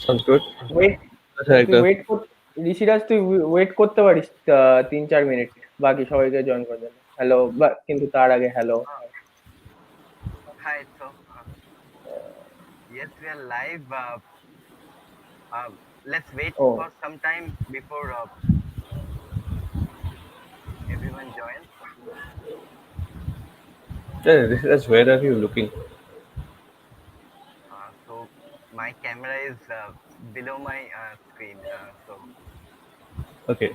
sounds good. Wait আচ্ছা তুই একটা ওয়েট কর, ঋষিরাজ তুই ওয়েট করতে পারিস 3-4 মিনিট, বাকি সবাইকে জয়েন করে দেবে। হ্যালো, বা কিন্তু তার আগে hello. Uh, Hi. Yes, we are live. Let's wait oh, for some time before everyone joins. yeah, that's where are you looking? So my camera is below my screen. Okay.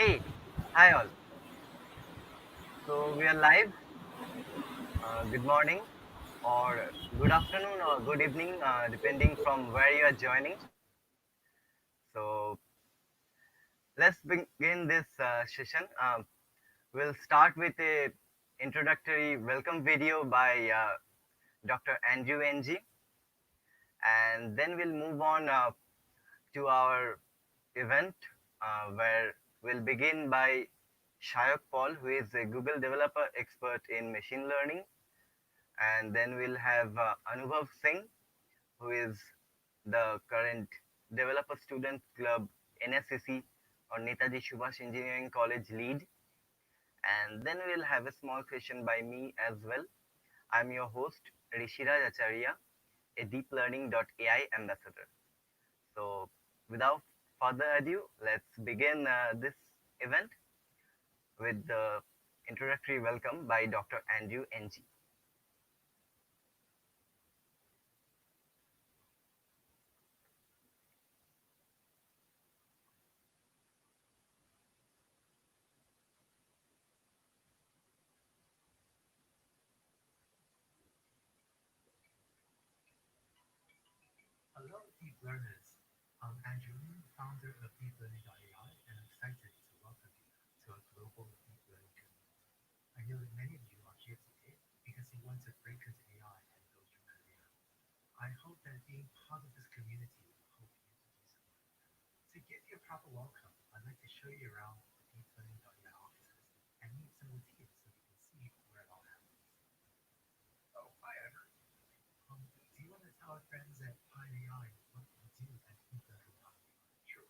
Hey, hi all. So we are live. Good morning, or good afternoon, or good evening, depending from where you are joining. So let's begin this session. We'll start with a introductory welcome video by Dr. Andrew NG, and then we'll move on to our event where we'll begin by Sayak Paul, who is a Google developer expert in machine learning, and then we'll have Anubhav Singh, who is the current developer student club NSCC or Netaji Subhash Engineering College lead, and then we'll have a small session by me as well. I'm your host Rishiraj Acharya, a deeplearning.ai ambassador. So, without further ado, let's begin this event with the introductory welcome by Dr. Andrew NG. friends at Pine AI what you do at deeplearning.ai. Sure.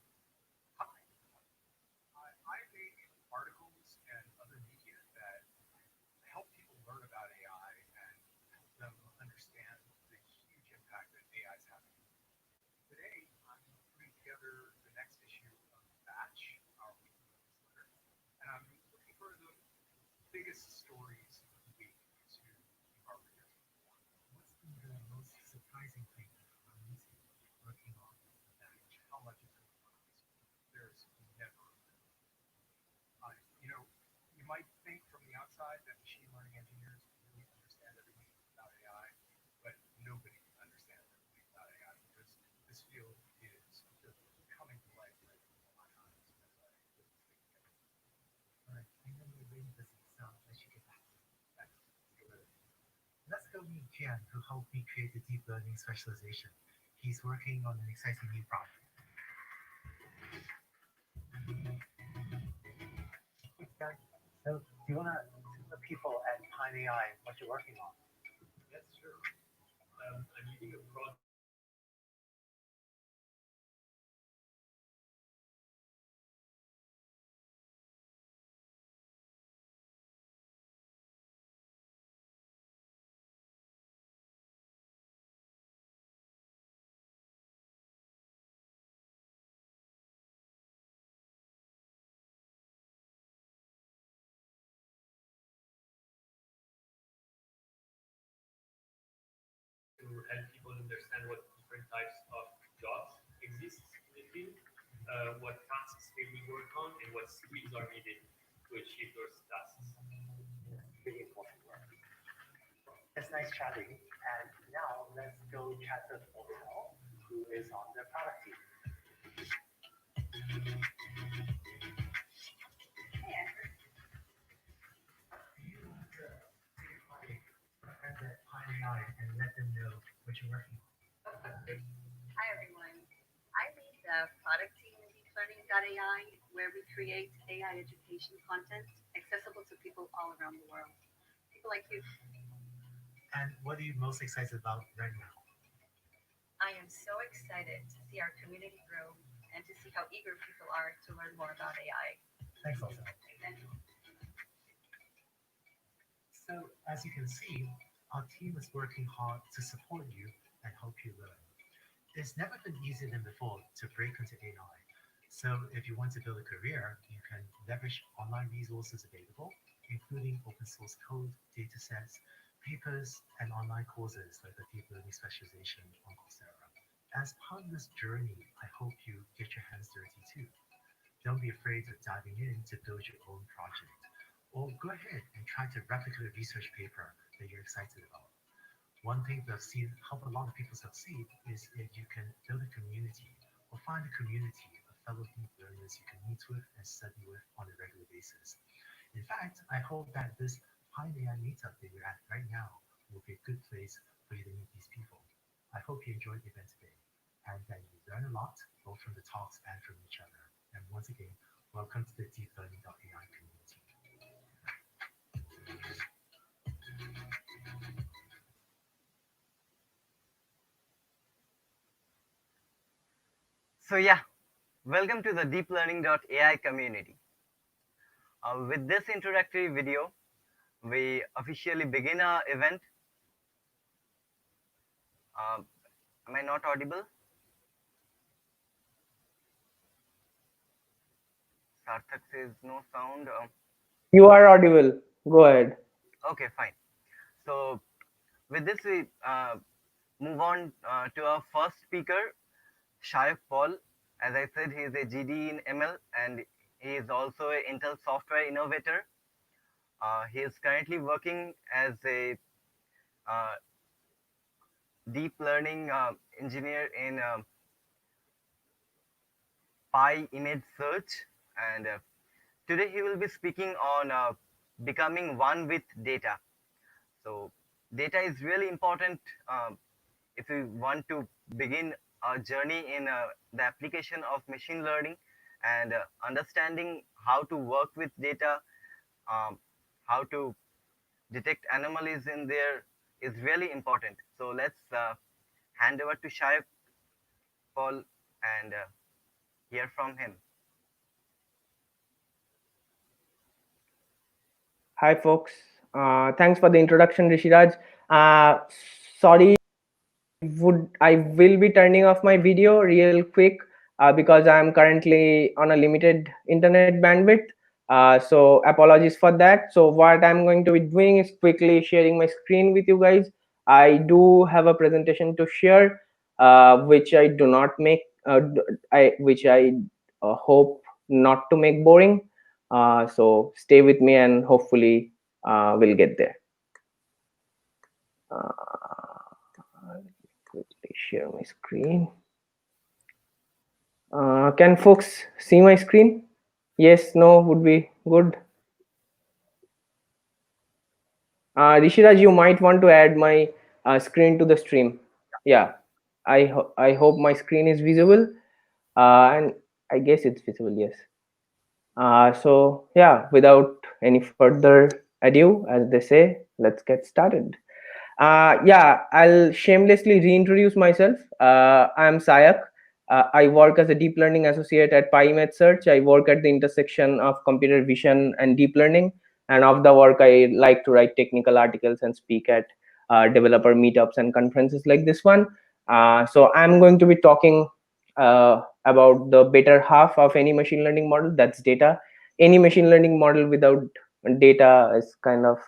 Hi, I make articles and other media that help people learn about AI and help them understand the huge impact that AI is having. Today, I'm putting together the next issue of Batch, our weekly newsletter, and I'm looking for the biggest stories of the week to keep our readers informed. What's been the most surprising thing you've run into working on the Batch? How much it's organized? There's never a limit. You know, you might think from the outside that machine learning engineers really understand everything about AI, but nobody understands everything about AI because this field is just coming to life right before my eyes as I put this thing together. All right, I know you're really busy, so I should get back to you. Thanks. See you later. Let's go meet Jan, who helped me create the deep learning specialization. He's working on an exciting new project. Jan, so do you want to tell the people at Pine AI what you're working on? Yes, sure. I'm leading a project to help people understand what different types of jobs exist in the field, what tasks they will work on, and what skills are needed to achieve those tasks. Really important work. It's nice chatting, and now let's go chat with Hotel, who is on the product team. Do you want to say hi to our friends at Pine AI and let them know what you're working on? Hi, everyone. I lead the product team in deeplearning.ai, where we create AI education content accessible to people all around the world. People like you. And what are you most excited about right now? I am so excited to see our community grow and to see how eager people are to learn more about AI. Thanks, also. And So, as you can see, our team is working hard to support you and help you learn. It's never been easier than before to break into AI. So, if you want to build a career, you can leverage online resources available, including open source code, datasets, papers, and online courses like the deep learning specialization on Coursera. As part of this journey, I hope you get your hands dirty too. Don't be afraid of diving in to build your own project. Or go ahead and try to replicate a research paper that you're excited about. One thing that I've seen help a lot of people succeed is if you can build a community or find a community of fellow deep learners you can meet with and study with on a regular basis. In fact, I hope that this Pine AI meetup that you're at right now will be a good place for you to meet these people. I hope you enjoyed the event today and that you learn a lot both from the talks and from each other. And once again, welcome to the deeplearning.ai community. So yeah, welcome to the deeplearning.ai community. With this introductory video, we officially begin our event. Uh, am I not audible? Sarthak says no sound. You are audible. Go ahead. Okay, fine. So with this, we move on to our first speaker, Sayak Paul. As I said, he is a GD in ML and he is also an Intel software innovator. He is currently working as a uh, deep learning engineer in Pi image search. And today he will be speaking on becoming one with data. So data is really important if we want to begin our journey in the application of machine learning and understanding how to work with data, um, how to detect anomalies in there is really important. So let's hand over to Sayak Paul and hear from him. Hi, folks. Thanks for the introduction, Rishiraj. Sorry, I will be turning off my video real quick because I'm currently on a limited internet bandwidth. So apologies for that. So what I'm going to be doing is quickly sharing my screen with you guys. I do have a presentation to share, which I do not make, which I hope not to make boring. So stay with me and hopefully we'll get there. Quickly share my screen. Can folks see my screen? Yes, no would be good. Rishiraj, you might want to add my screen to the stream. Yeah, I hope my screen is visible, and I guess it's visible. Yes. So yeah, without any further ado, as they say, let's get started. Yeah, I'll shamelessly reintroduce myself. I'm Sayak. I work as a deep learning associate at PyMed Search. I work at the intersection of computer vision and deep learning. And of the work, I like to write technical articles and speak at developer meetups and conferences like this one. So I'm going to be talking about the better half of any machine learning model, that's data. Any machine learning model without data is kind of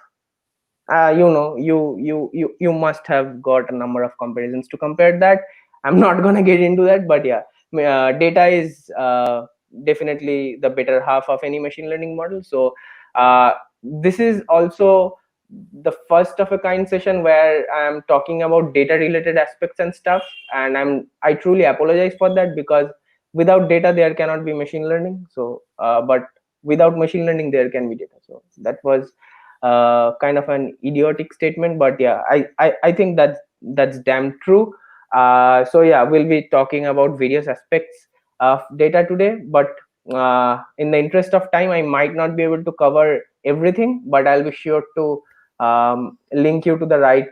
you must have got a number of comparisons to compare that. I'm not going to get into that, but yeah, data is definitely the better half of any machine learning model. So this is also the first of a kind session where I'm talking about data related aspects and stuff, and I truly apologize for that, because without data there cannot be machine learning. So but without machine learning there can be data. So that was kind of an idiotic statement, but yeah, I think that's damn true. So yeah, we'll be talking about various aspects of data today, but in the interest of time, I might not be able to cover everything, but I'll be sure to link you to the right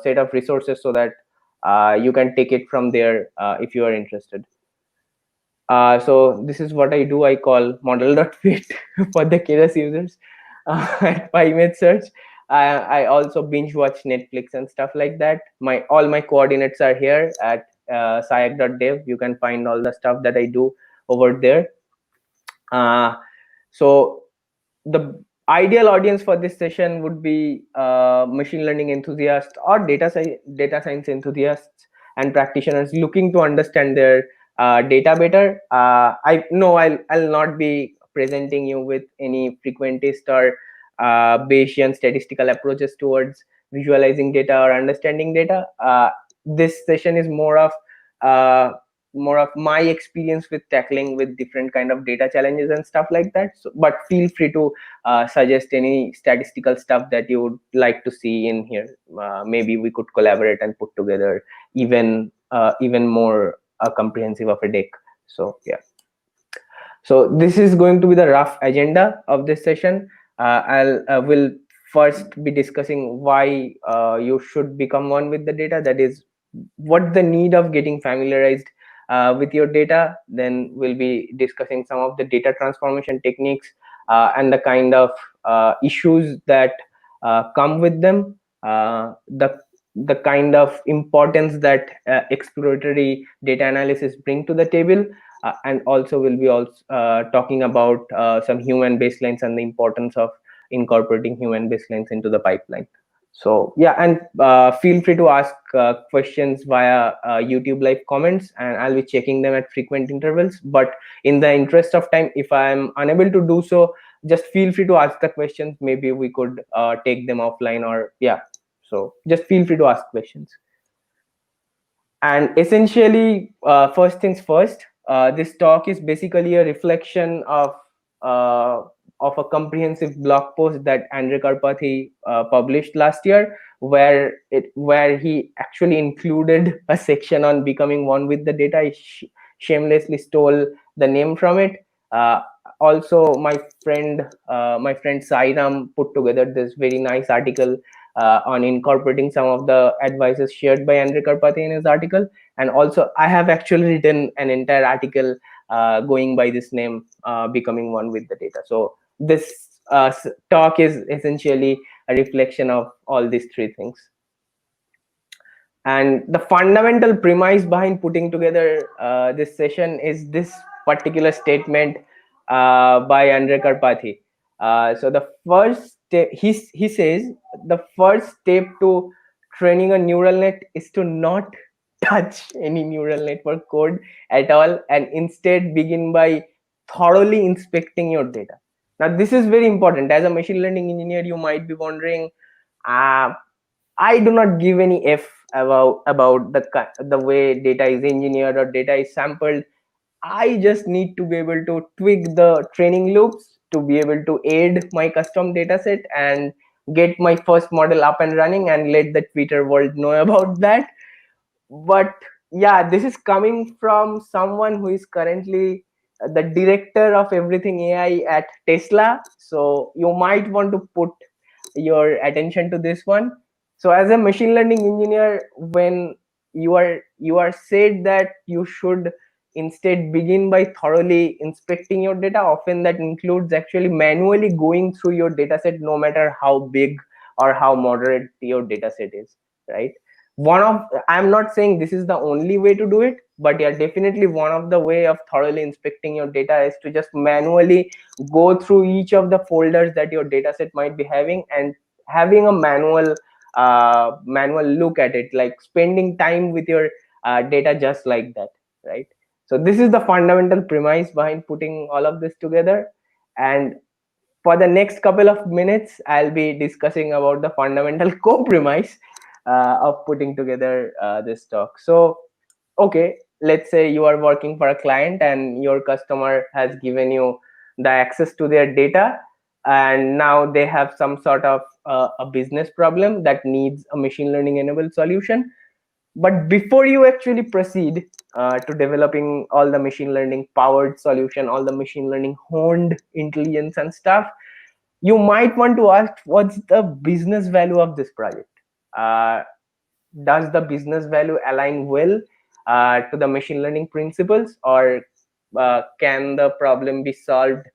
set of resources so that you can take it from there if you are interested. So this is what I do. I call model.fit for the curious users at PyMed Search. I also binge watch Netflix and stuff like that. All my coordinates are here at sayak.dev. You can find all the stuff that I do over there. So the ideal audience for this session would be machine learning enthusiasts or data science enthusiasts and practitioners looking to understand their data better. I know I'll not be presenting you with any frequentist or Bayesian statistical approaches towards visualizing data or understanding data. This session is uh, more of my experience with tackling with different kind of data challenges and stuff like that. So, but feel free to suggest any statistical stuff that you would like to see in here. Maybe we could collaborate and put together even more comprehensive of a deck. So yeah. So this is going to be the rough agenda of this session. I'll will first be discussing why you should become one with the data. That is, what the need of getting familiarized with your data. Then we'll be discussing some of the data transformation techniques and the kind of issues that come with them. The kind of importance that exploratory data analysis bring to the table, and also we'll be also talking about some human baselines and the importance of incorporating human baselines into the pipeline. So yeah, and feel free to ask questions via YouTube live comments, and I'll be checking them at frequent intervals. But in the interest of time, if I'm unable to do so, just feel free to ask the questions. Maybe we could take them offline, or yeah. So just feel free to ask questions. And essentially, first things first, this talk is basically a reflection uh, of a comprehensive blog post that Andre Karpathy published last year, where he actually included a section on becoming one with the data. I shamelessly stole the name from it. Also, my friend Sairam put together this very nice article on incorporating some of the advices shared by Andre Karpathy in his article. And also I have actually written an entire article going by this name, becoming one with the data. So this talk is essentially a reflection of all these three things. And the fundamental premise behind putting together this session is this particular statement by Andre Karpathy. So the first step, he says, the first step to training a neural net is to not touch any neural network code at all, and instead begin by thoroughly inspecting your data. Now this is very important. As a machine learning engineer, you might be wondering, uh, I do not give any F about the way data is engineered or data is sampled. I just need to be able to tweak the training loops to be able to aid my custom data set and get my first model up and running and let the Twitter world know about that. But yeah, this is coming from someone who is currently the director of everything AI at Tesla. So you might want to put your attention to this one. So as a machine learning engineer, when you are said that you should instead begin by thoroughly inspecting your data, often that includes actually manually going through your data set, no matter how big or how moderate your data set is, right? One of, I'm not saying this is the only way to do it, but yeah, definitely one of the way of thoroughly inspecting your data is to just manually go through each of the folders that your data set might be having and having a manual look at it, like spending time with your data just like that, right? So this is the fundamental premise behind putting all of this together. And for the next couple of minutes, I'll be discussing about the fundamental co-premise of putting together this talk. So okay, let's say you are working for a client and your customer has given you the access to their data, and now they have some sort of a business problem that needs a machine learning enabled solution. But before you actually proceed to developing all the machine learning powered solution, all the machine learning honed intelligence and stuff, you might want to ask, what's the business value of this project? uh, does the business value align well to the machine learning principles, or can the problem be solved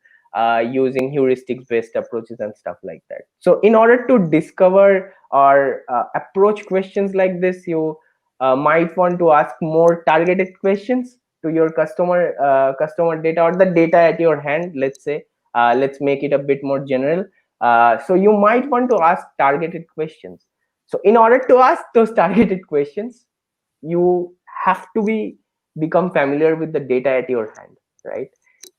using heuristics based approaches and stuff like that? So in order to discover or approach questions like this, you might want to ask more targeted questions to your customer data or the data at your hand. Let's say, let's make it a bit more general. So you might want to ask targeted questions. So in order to ask those targeted questions, you have to become familiar with the data at your hand, right?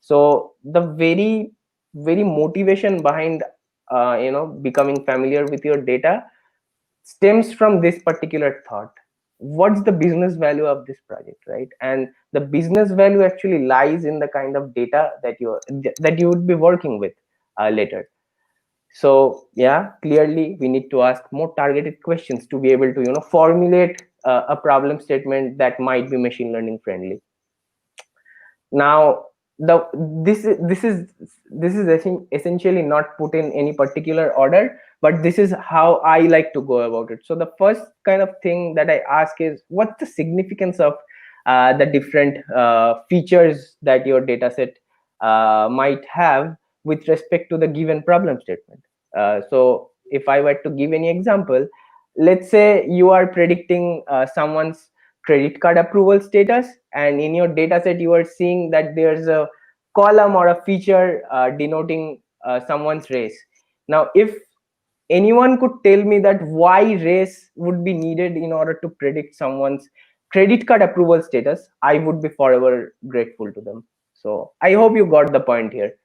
So the very motivation behind becoming familiar with your data stems from this particular thought: what's the business value of this project, right? And the business value actually lies in the kind of data that you would be working with later. So yeah, clearly we need to ask more targeted questions to be able to formulate a problem statement that might be machine learning friendly. Now the this is essentially not put in any particular order, but this is how I like to go about it. So the first kind of thing that I ask is, what's the significance of the different features that your data set might have with respect to the given problem statement? So if I were to give any example, let's say you are predicting someone's credit card approval status, and in your data set you are seeing that there's a column or a feature denoting someone's race. Now if anyone could tell me that why race would be needed in order to predict someone's credit card approval status, I would be forever grateful to them. So I hope you got the point here.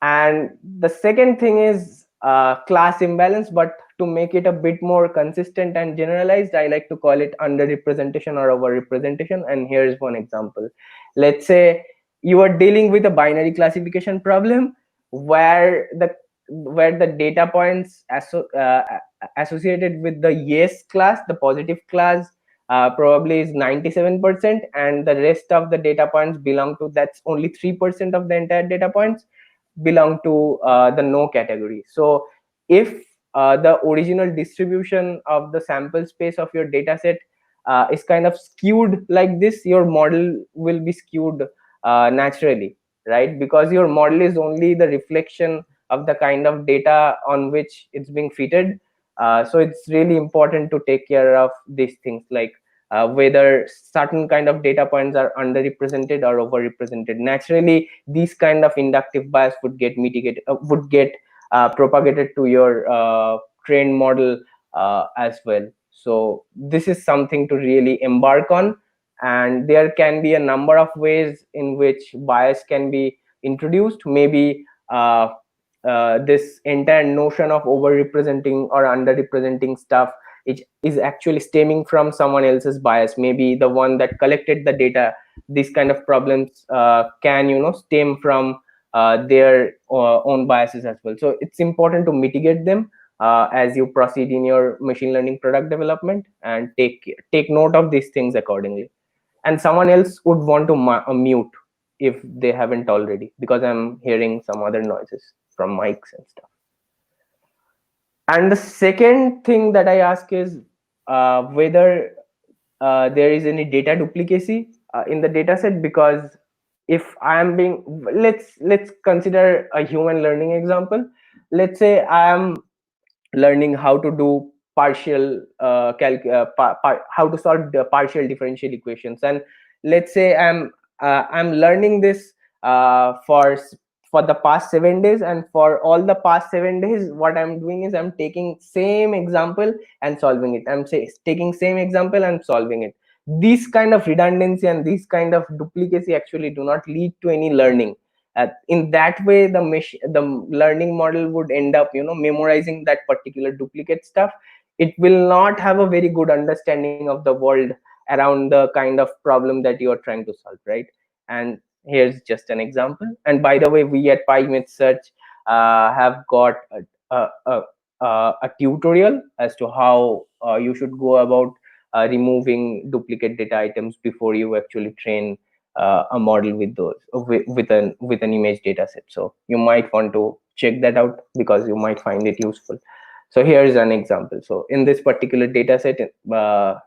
And the second thing is class imbalance, but to make it a bit more consistent and generalized, I like to call it underrepresentation or overrepresentation. And here's one example. Let's say you are dealing with a binary classification problem where the data points associated with the yes class, the positive class, probably is 97%, and the rest of the data points belong to, that's only 3% of the entire data points belong to the no category. So if the original distribution of the sample space of your data set is kind of skewed like this, your model will be skewed naturally, right? Because your model is only the reflection of the kind of data on which it's being fitted. So it's really important to take care of these things, like whether certain kind of data points are underrepresented or overrepresented. Naturally, these kind of inductive bias would get mitigated, would get propagated to your trained model as well. So this is something to really embark on, and there can be a number of ways in which bias can be introduced. Maybe this entire notion of over-representing or under-representing stuff is actually stemming from someone else's bias, maybe the one that collected the data. These kind of problems can, stem from their own biases as well. So it's important to mitigate them as you proceed in your machine learning product development, and take note of these things accordingly. And someone else would want to mute if they haven't already, because I'm hearing some other noises from mics and stuff. And the second thing that I ask is whether there is any data duplicacy in the data set. Because if I am being, let's consider a human learning example. Let's say I am learning how to do partial how to solve the partial differential equations, and let's say I'm learning this for the past 7 days, and for all the past 7 days what I'm doing is I'm taking same example and solving it. Taking same example and solving it. This kind of redundancy and this kind of duplicacy actually do not lead to any learning. In that way, the learning model would end up, memorizing that particular duplicate stuff. It will not have a very good understanding of the world around the kind of problem that you are trying to solve, right? And here's just an example. And by the way, we at PyMyth Search have got a tutorial as to how you should go about removing duplicate data items before you actually train a model with those with an image data set. So you might want to check that out because you might find it useful. So here's an example. So in this particular data set, I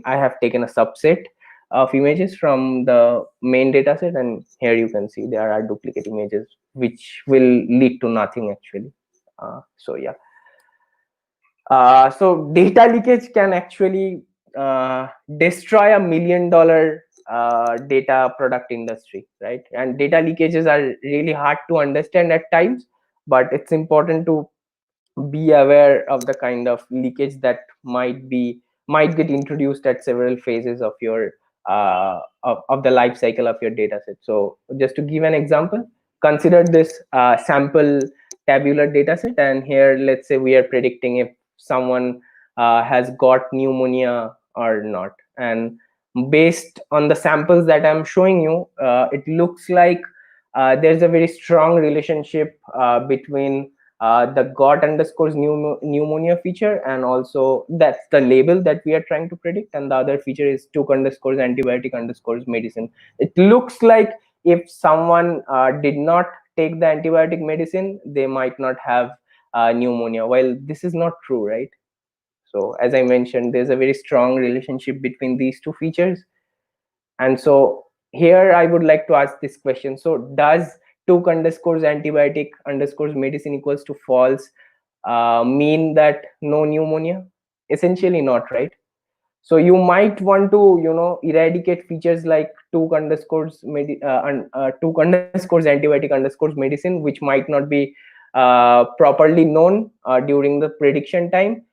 have taken a subset of images from the main data set, and here you can see there are duplicate images which will lead to nothing actually. So yeah. So data leakage can actually destroy $1 million data product industry, right? And data leakages are really hard to understand at times, but it's important to be aware of the kind of leakage that might get introduced at several phases of your of the life cycle of your data set. So just to give an example, consider this sample tabular data set, and here let's say we are predicting if someone has got pneumonia or not. And based on the samples that I'm showing you, it looks like there's a very strong relationship between the got underscores pneumonia feature, and also that's the label that we are trying to predict, and the other feature is took underscores antibiotic underscores medicine. It looks like if someone did not take the antibiotic medicine, they might not have pneumonia. Well, this is not true, right? So as I mentioned, there's a very strong relationship between these two features. And so here I would like to ask this question. So does took underscores antibiotic underscores medicine equals to false mean that no pneumonia? Essentially not, right? So you might want to, eradicate features like took underscores took underscores antibiotic underscores medicine, which might not be properly known during the prediction time,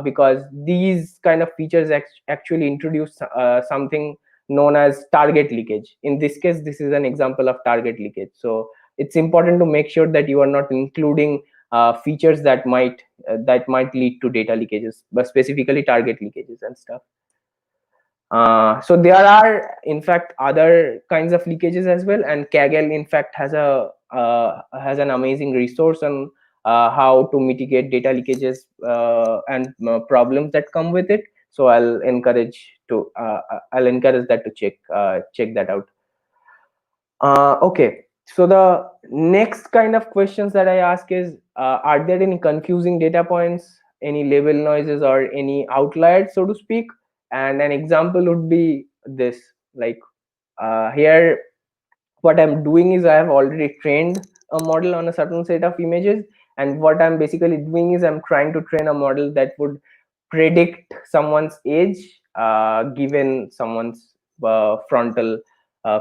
because these kind of features actually introduce something known as target leakage. In this case, this is an example of target leakage. So it's important to make sure that you are not including features that might lead to data leakages, but specifically target leakages and stuff. So there are in fact other kinds of leakages as well, and Kaggle in fact has an amazing resource on how to mitigate data leakages and problems that come with it. So I'll encourage that to check that out. Okay, so the next kind of questions that I ask is, are there any confusing data points, any label noises, or any outliers, so to speak? And an example would be this, like here what I'm doing is I have already trained a model on a certain set of images, and what I'm basically doing is I'm trying to train a model that would predict someone's age given someone's frontal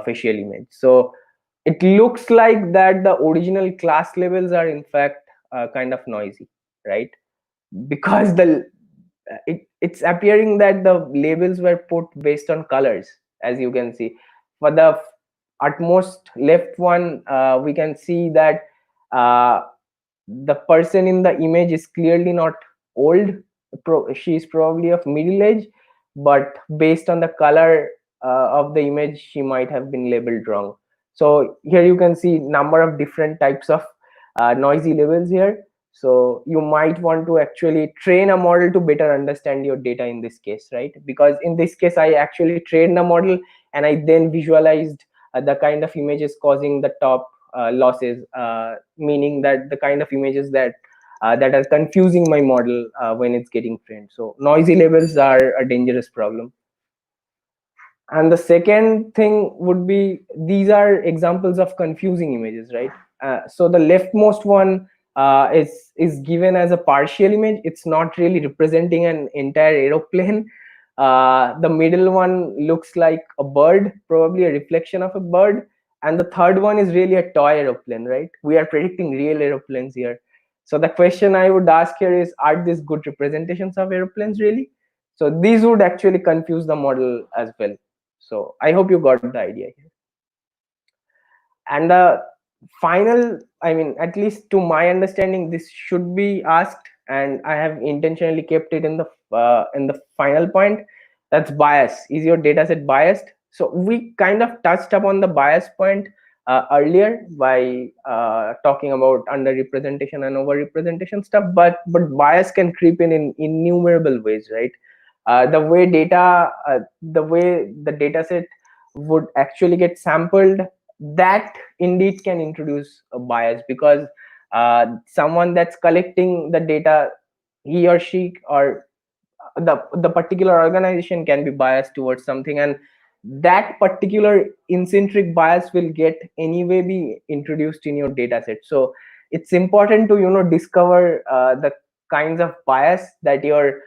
facial image. So it looks like that the original class labels are in fact kind of noisy, right? Because it's appearing that the labels were put based on colors. As you can see, for the utmost left one, we can see that uh, the person in the image is clearly not old. She is probably of middle age, but based on the color of the image, she might have been labeled wrong. So here you can see number of different types of noisy labels here. So you might want to actually train a model to better understand your data in this case, right? Because in this case I actually trained a model and I then visualized the kind of images causing the top losses, meaning that the kind of images that that are confusing my model when it's getting trained. So noisy labels are a dangerous problem. And the second thing would be, these are examples of confusing images, right? So the leftmost one is given as a partial image. It's not really representing an entire aeroplane. The middle one looks like a bird, probably a reflection of a bird, and the third one is really a toy aeroplane, right? We are predicting real aeroplanes here. So the question I would ask here is, are these good representations of aeroplanes really? So these would actually confuse the model as well. So I hope you got the idea here. And the final, I mean, at least to my understanding, this should be asked, and I have intentionally kept it in the final point. That's bias. Is your data set biased? So we kind of touched upon the bias point earlier by talking about underrepresentation and overrepresentation stuff, but bias can creep in innumerable ways, right? The way the data set would actually get sampled, that indeed can introduce a bias, because someone that's collecting the data, he or she, or the particular organization can be biased towards something, and that particular incentric bias will get anyway be introduced in your data set. So it's important to discover the kinds of bias that your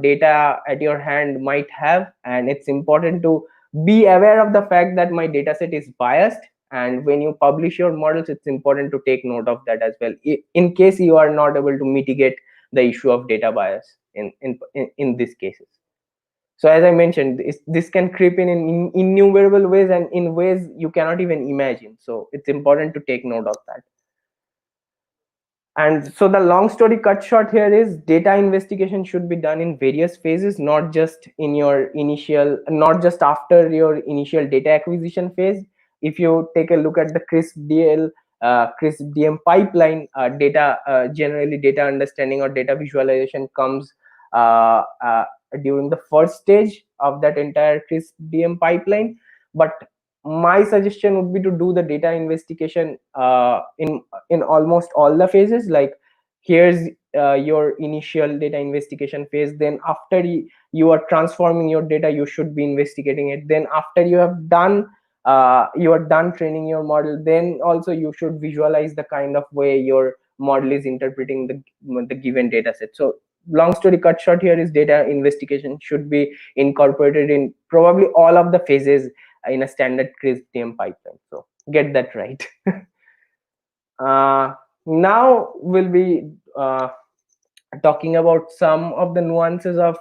data at your hand might have, and it's important to be aware of the fact that my data set is biased. And when you publish your models, it's important to take note of that as well, in case you are not able to mitigate the issue of data bias in these cases. So as I mentioned, this can creep in innumerable ways, and in ways you cannot even imagine. So it's important to take note of that. And so the long story cut short here is, data investigation should be done in various phases, not just after your initial data acquisition phase. If you take a look at the crisp DM pipeline, generally data understanding or data visualization comes uh, uh, during the first stage of that entire crisp DM pipeline. But my suggestion would be to do the data investigation in almost all the phases. Like, here's your initial data investigation phase, then after you are transforming your data, you should be investigating it. Then after you are done training your model, then also you should visualize the kind of way your model is interpreting the given data set. So long story cut short here is, data investigation should be incorporated in probably all of the phases in a standard crisp DM pipeline. So get that right. Now we'll be talking about some of the nuances of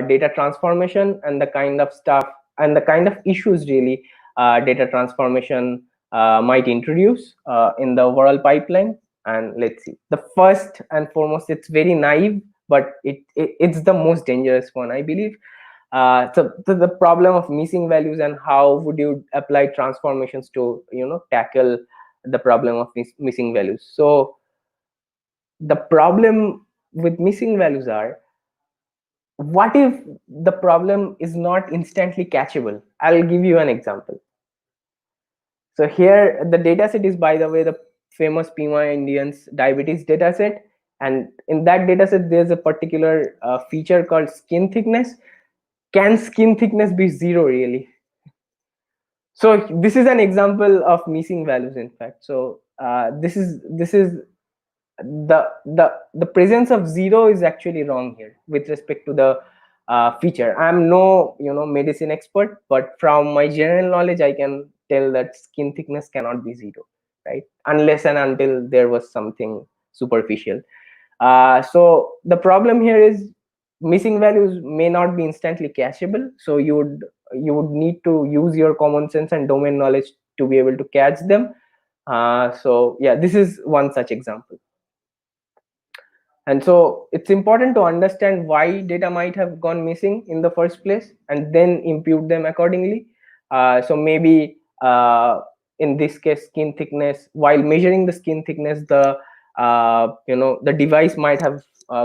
data transformation, and the kind of stuff and the kind of issues really data transformation might introduce in the overall pipeline. And let's see, the first and foremost, it's very naive, but it's the most dangerous one, I believe. So the problem of missing values, and how would you apply transformations to tackle the problem of missing values. So the problem with missing values are, what if the problem is not instantly catchable? I'll give you an example. So here the data set is, by the way, the famous Pima Indians diabetes dataset, and in that dataset there's a particular feature called skin thickness. Can skin thickness be zero really? So this is an example of missing values, in fact. So this is the presence of zero is actually wrong here with respect to the feature. I'm no medicine expert, but from my general knowledge I can tell that skin thickness cannot be zero, right, unless and until there was something superficial. So the problem here is missing values may not be instantly cacheable, so you would need to use your common sense and domain knowledge to be able to catch them. So yeah, this is one such example. And so it's important to understand why data might have gone missing in the first place and then impute them accordingly. So maybe in this case, skin thickness, while measuring the skin thickness, the device might have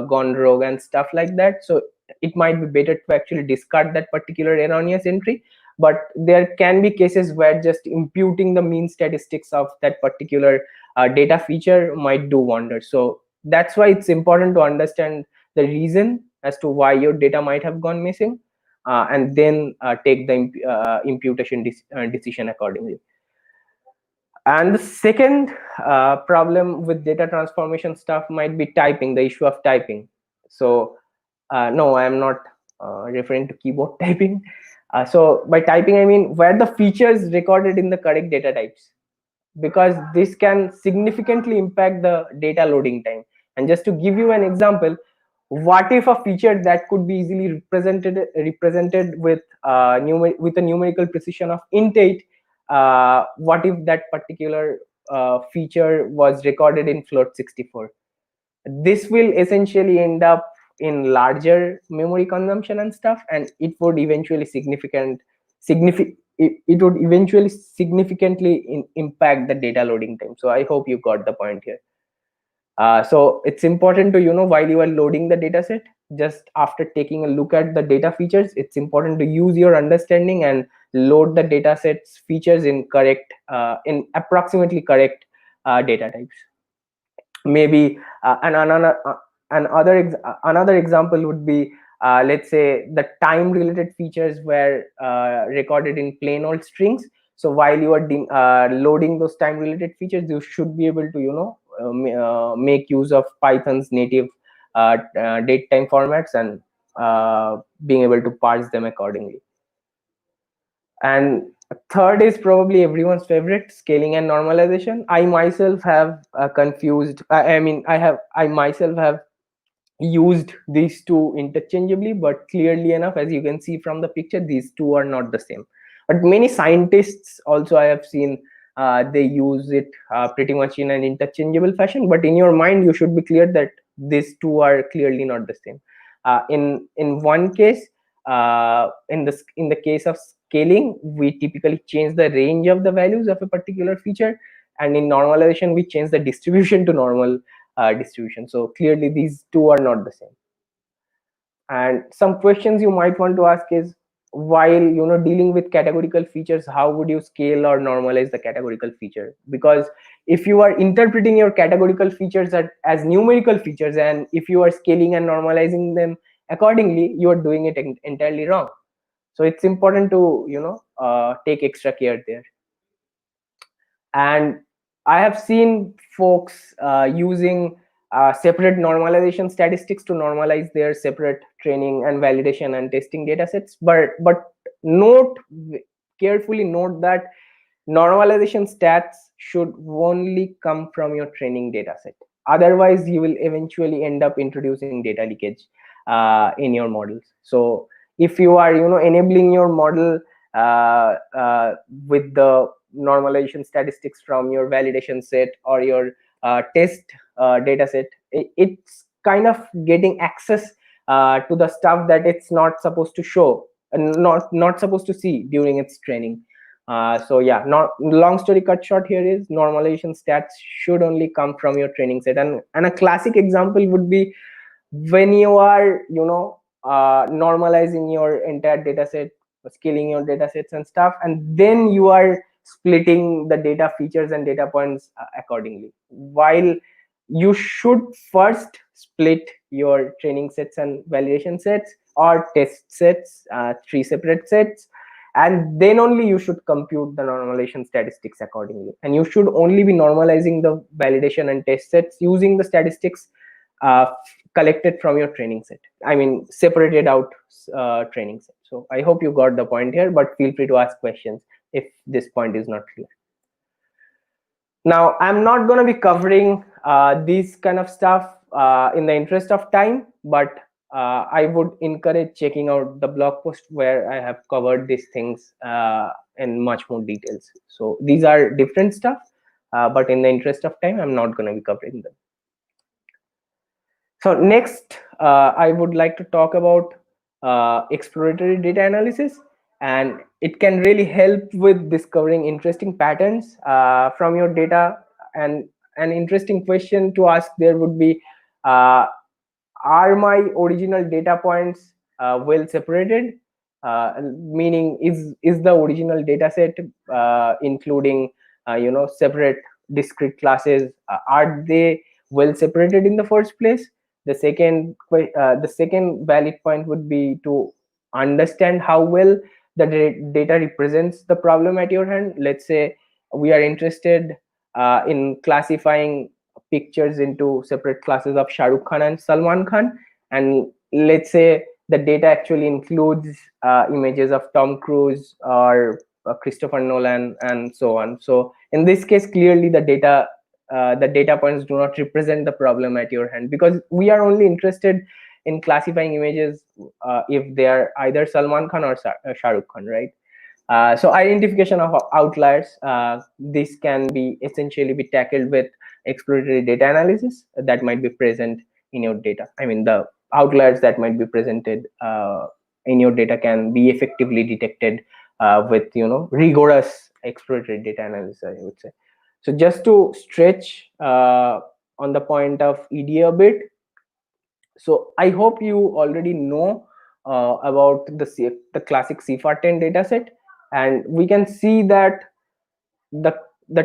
gone rogue and stuff like that. So it might be better to actually discard that particular erroneous entry. But there can be cases where just imputing the mean statistics of that particular data feature might do wonders. So that's why it's important to understand the reason as to why your data might have gone missing, and then take the imputation decision accordingly. And the second problem with data transformation stuff might be typing, the issue of typing. So no, I am not referring to keyboard typing. So by typing I mean where the features recorded in the correct data types, because this can significantly impact the data loading time. And just to give you an example, what if a feature that could be easily represented with with a numerical precision of int 8, what if that particular feature was recorded in float 64? This will essentially end up in larger memory consumption and stuff, and it would eventually it would eventually significantly impact the data loading time. So I hope you got the point here. So it's important to, while you are loading the data set, just after taking a look at the data features, it's important to use your understanding and load the data sets features in in approximately correct data types. Maybe another example would be, let's say the time related features were recorded in plain old strings. So while you are loading those time related features, you should be able to make use of Python's native date time formats and being able to parse them accordingly. And third is probably everyone's favorite, scaling and normalization. I myself have confused I myself have used these two interchangeably, but clearly enough, as you can see from the picture, these two are not the same. But many scientists also I have seen, they use it pretty much in an interchangeable fashion, but in your mind you should be clear that these two are clearly not the same. In one case, in the case of scaling, we typically change the range of the values of a particular feature, and in normalization we change the distribution to normal distribution. So clearly these two are not the same. And some questions you might want to ask is, while dealing with categorical features, how would you scale or normalize the categorical feature? Because if you are interpreting your categorical features as numerical features, and if you are scaling and normalizing them accordingly, you are doing it entirely wrong. So it's important to take extra care there. And I have seen folks using separate normalization statistics to normalize their separate training and validation and testing data sets. But carefully note that normalization stats should only come from your training data set. Otherwise, you will eventually end up introducing data leakage in your models. So if you are enabling your model with the normalization statistics from your validation set or your test data set, it's kind of getting access to the stuff that it's not supposed to show and not supposed to see during its training. So yeah, long story cut short here is normalization stats should only come from your training set. And a classic example would be when you are normalizing your entire data set, scaling your data sets and stuff, and then you are splitting the data features and data points accordingly. While you should first split your training sets and validation sets or test sets, three separate sets, and then only you should compute the normalization statistics accordingly. And you should only be normalizing the validation and test sets using the statistics uh, collected from your training set. I mean, separated out training set. So I hope you got the point here, but feel free to ask questions if this point is not clear. Now, I'm not going to be covering this kind of stuff in the interest of time, but I would encourage checking out the blog post where I have covered these things in much more details. So these are different stuff, but in the interest of time, I'm not going to be covering them. So next, I would like to talk about exploratory data analysis, and it can really help with discovering interesting patterns from your data. And an interesting question to ask there would be, are my original data points well separated? Meaning, is the original data set including separate discrete classes, are they well separated in the first place? The second valid point would be to understand how well the data represents the problem at your hand. Let's say we are interested in classifying pictures into separate classes of Shah Rukh Khan and Salman Khan, and let's say the data actually includes images of Tom Cruise or Christopher Nolan and so on. So in this case, clearly the data points do not represent the problem at your hand, because we are only interested in classifying images if they are either Salman Khan or Shah Rukh Khan, right? So identification of outliers, this can be essentially be tackled with exploratory data analysis that might be present in your data. I mean, the outliers that might be presented in your data can be effectively detected with rigorous exploratory data analysis, I would say. So just to stretch on the point of EDA a bit, so I hope you already know about the classic CIFAR 10 dataset, and we can see that the the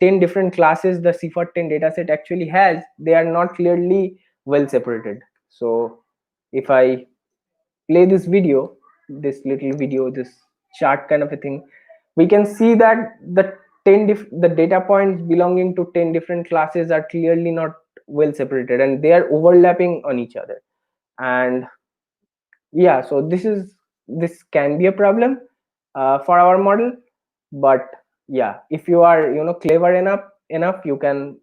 10 different classes the CIFAR 10 dataset actually has, they are not clearly well separated. So if I play this video, this little video, this chart kind of a thing, we can see that the data points belonging to 10 different classes are clearly not well separated, and they are overlapping on each other. And yeah, so this can be a problem for our model. But yeah, if you are clever enough, you can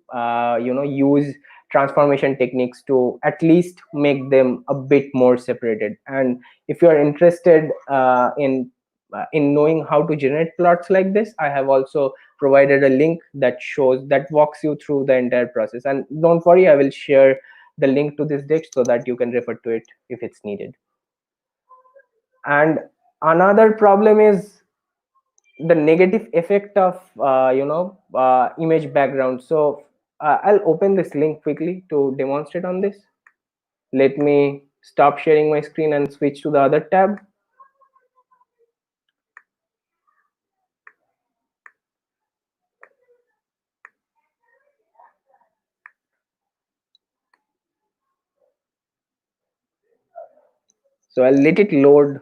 use transformation techniques to at least make them a bit more separated. And if you are interested in knowing how to generate plots like this, I have also provided a link that walks you through the entire process. And don't worry, I will share the link to this deck so that you can refer to it if it's needed. And another problem is the negative effect of image background. So I'll open this link quickly to demonstrate on this. Let me stop sharing my screen and switch to the other tab. So I'll let it load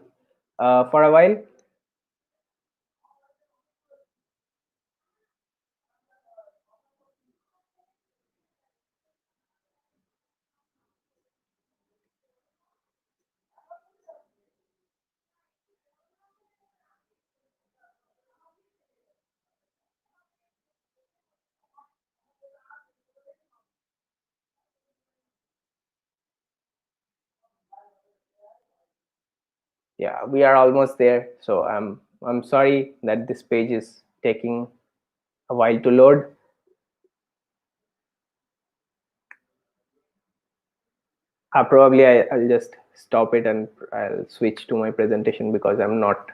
for a while. Yeah, we are almost there. So I'm sorry that this page is taking a while to load. Probably I'll just stop it and I'll switch to my presentation, because I'm not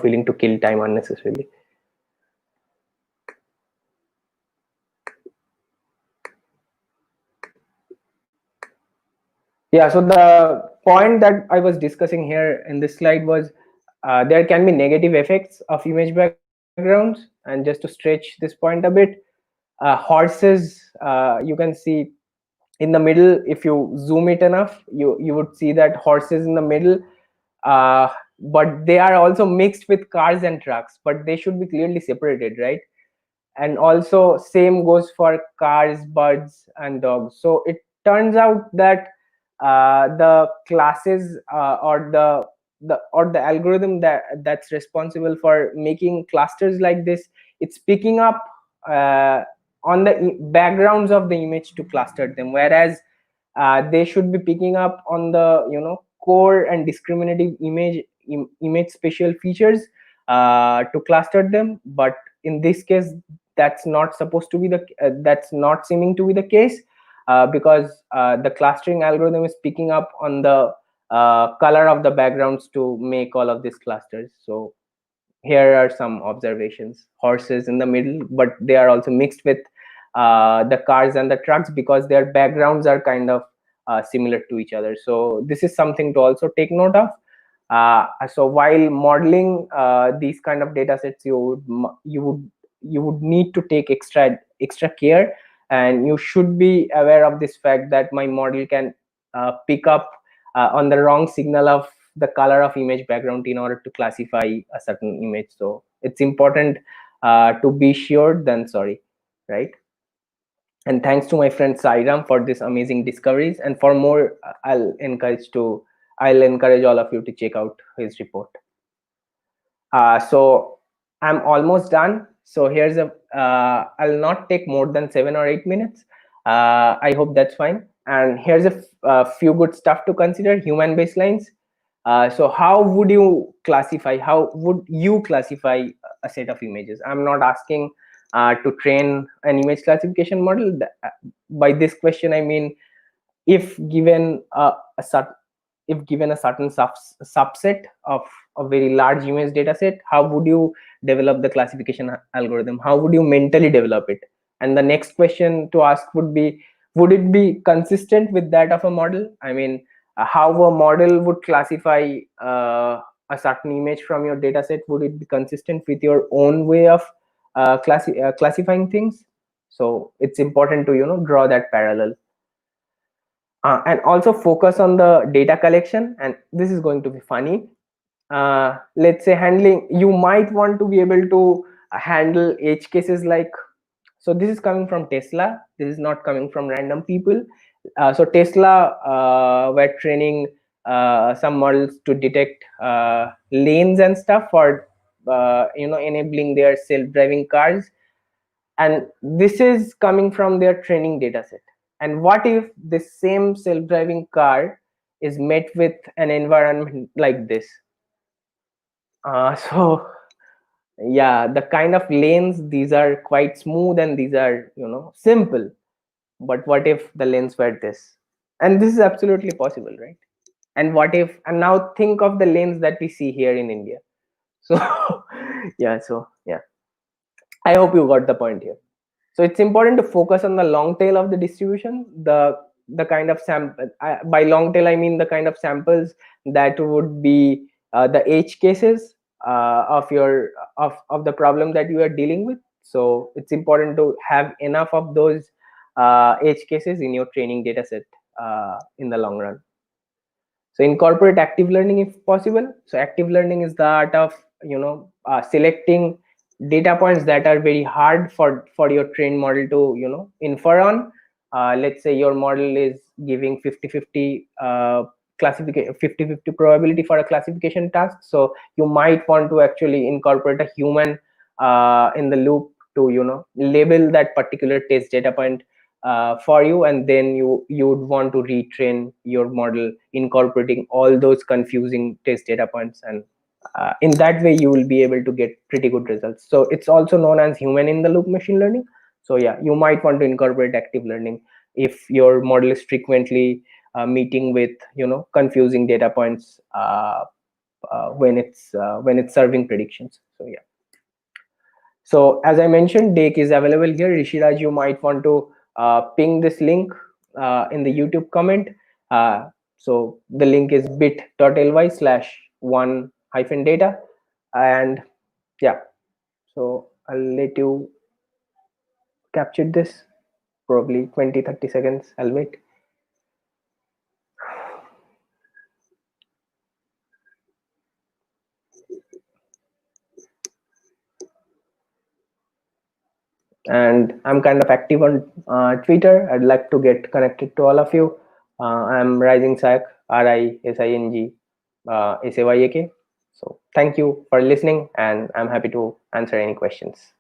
willing to kill time unnecessarily. Yeah, so the point that I was discussing here in this slide was there can be negative effects of image backgrounds. And just to stretch this point a bit, horses, you can see in the middle, if you zoom it enough, you would see that horses in the middle, uh, but they are also mixed with cars and trucks, but they should be clearly separated, right? And also same goes for cars, birds and dogs. So it turns out that the classes, or the algorithm that's responsible for making clusters like this, it's picking up uh, on the backgrounds of the image to cluster them, whereas they should be picking up on the core and discriminative image spatial features to cluster them. But in this case, that's not supposed to be that's not seeming to be the case, because the clustering algorithm is picking up on the color of the backgrounds to make all of these clusters. So here are some observations: horses in the middle, but they are also mixed with the cars and the trucks because their backgrounds are kind of similar to each other. So this is something to also take note of. So while modeling these kind of data sets, you would need to take extra care, and you should be aware of this fact that my model can pick up on the wrong signal of the color of image background in order to classify a certain image. So it's important to be sure than sorry, right? And thanks to my friend Sairam for this amazing discoveries, and for more, I'll encourage all of you to check out his report. So I'm almost done. So here's I'll not take more than 7 or 8 minutes. I hope that's fine. And here's a few good stuff to consider: human baselines. So how would you classify? How would you classify a set of images? I'm not asking to train an image classification model. By this question, I mean, if given a certain subset of a very large image data set, how would you develop the classification algorithm? How would you mentally develop it? And the next question to ask would be, would it be consistent with that of a model? I mean, how a model would classify a certain image from your data set, would it be consistent with your own way of classifying things? So it's important to draw that parallel. And also focus on the data collection. And this is going to be funny. Let's say handling, you might want to be able to handle edge cases like, so this is coming from Tesla, this is not coming from random people. So Tesla were training some models to detect lanes and stuff for enabling their self-driving cars, and this is coming from their training data set. And what if this same self-driving car is met with an environment like this? So yeah, the kind of lanes, these are quite smooth and these are simple, but what if the lanes were this? And this is absolutely possible, right? And what if, and now think of the lanes that we see here in India. So yeah, I hope you got the point here. So it's important to focus on the long tail of the distribution, the kind of sample. By long tail, I mean the kind of samples that would be the edge cases of the problem that you are dealing with. So it's important to have enough of those edge cases in your training data set in the long run. So incorporate active learning if possible. So active learning is the art of selecting data points that are very hard for your trained model to infer on. Let's say your model is giving 50-50 classification, 50-50 probability for a classification task, so you might want to actually incorporate a human in the loop to label that particular test data point for you, and then you would want to retrain your model incorporating all those confusing test data points, and in that way you will be able to get pretty good results. So it's also known as human in the loop machine learning. So yeah, you might want to incorporate active learning if your model is frequently meeting with confusing data points when it's serving predictions. So yeah. So as I mentioned, Dake is available here. Rishiraj, you might want to ping this link in the YouTube comment. So the link is bit.ly/1 hyphen data. And yeah, so I'll let you capture this, probably 20-30 seconds. I'll wait. And I'm kind of active on Twitter. I'd like to get connected to all of you. I'm Rising Sayak, RISING SAYAK. So thank you for listening, and I'm happy to answer any questions.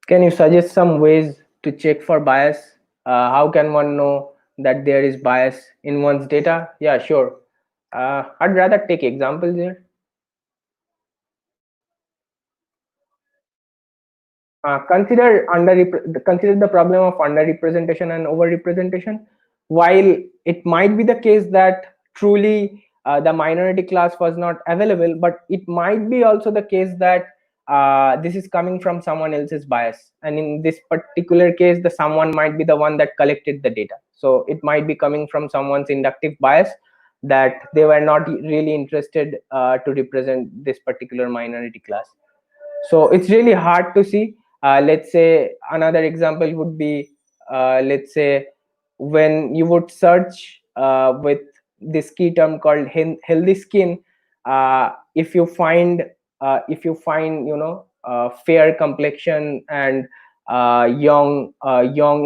Can you suggest some ways to check for bias? How can one know that there is bias in one's data? Yeah, sure. I'd rather take examples here. Consider the problem of underrepresentation and overrepresentation. While it might be the case that truly the minority class was not available, but it might be also the case that this is coming from someone else's bias, and in this particular case the someone might be the one that collected the data, so it might be coming from someone's inductive bias, that they were not really interested to represent this particular minority class. So it's really hard to see. Let's say another example would be, let's say when you would search with this key term called healthy skin, if you find fair complexion and young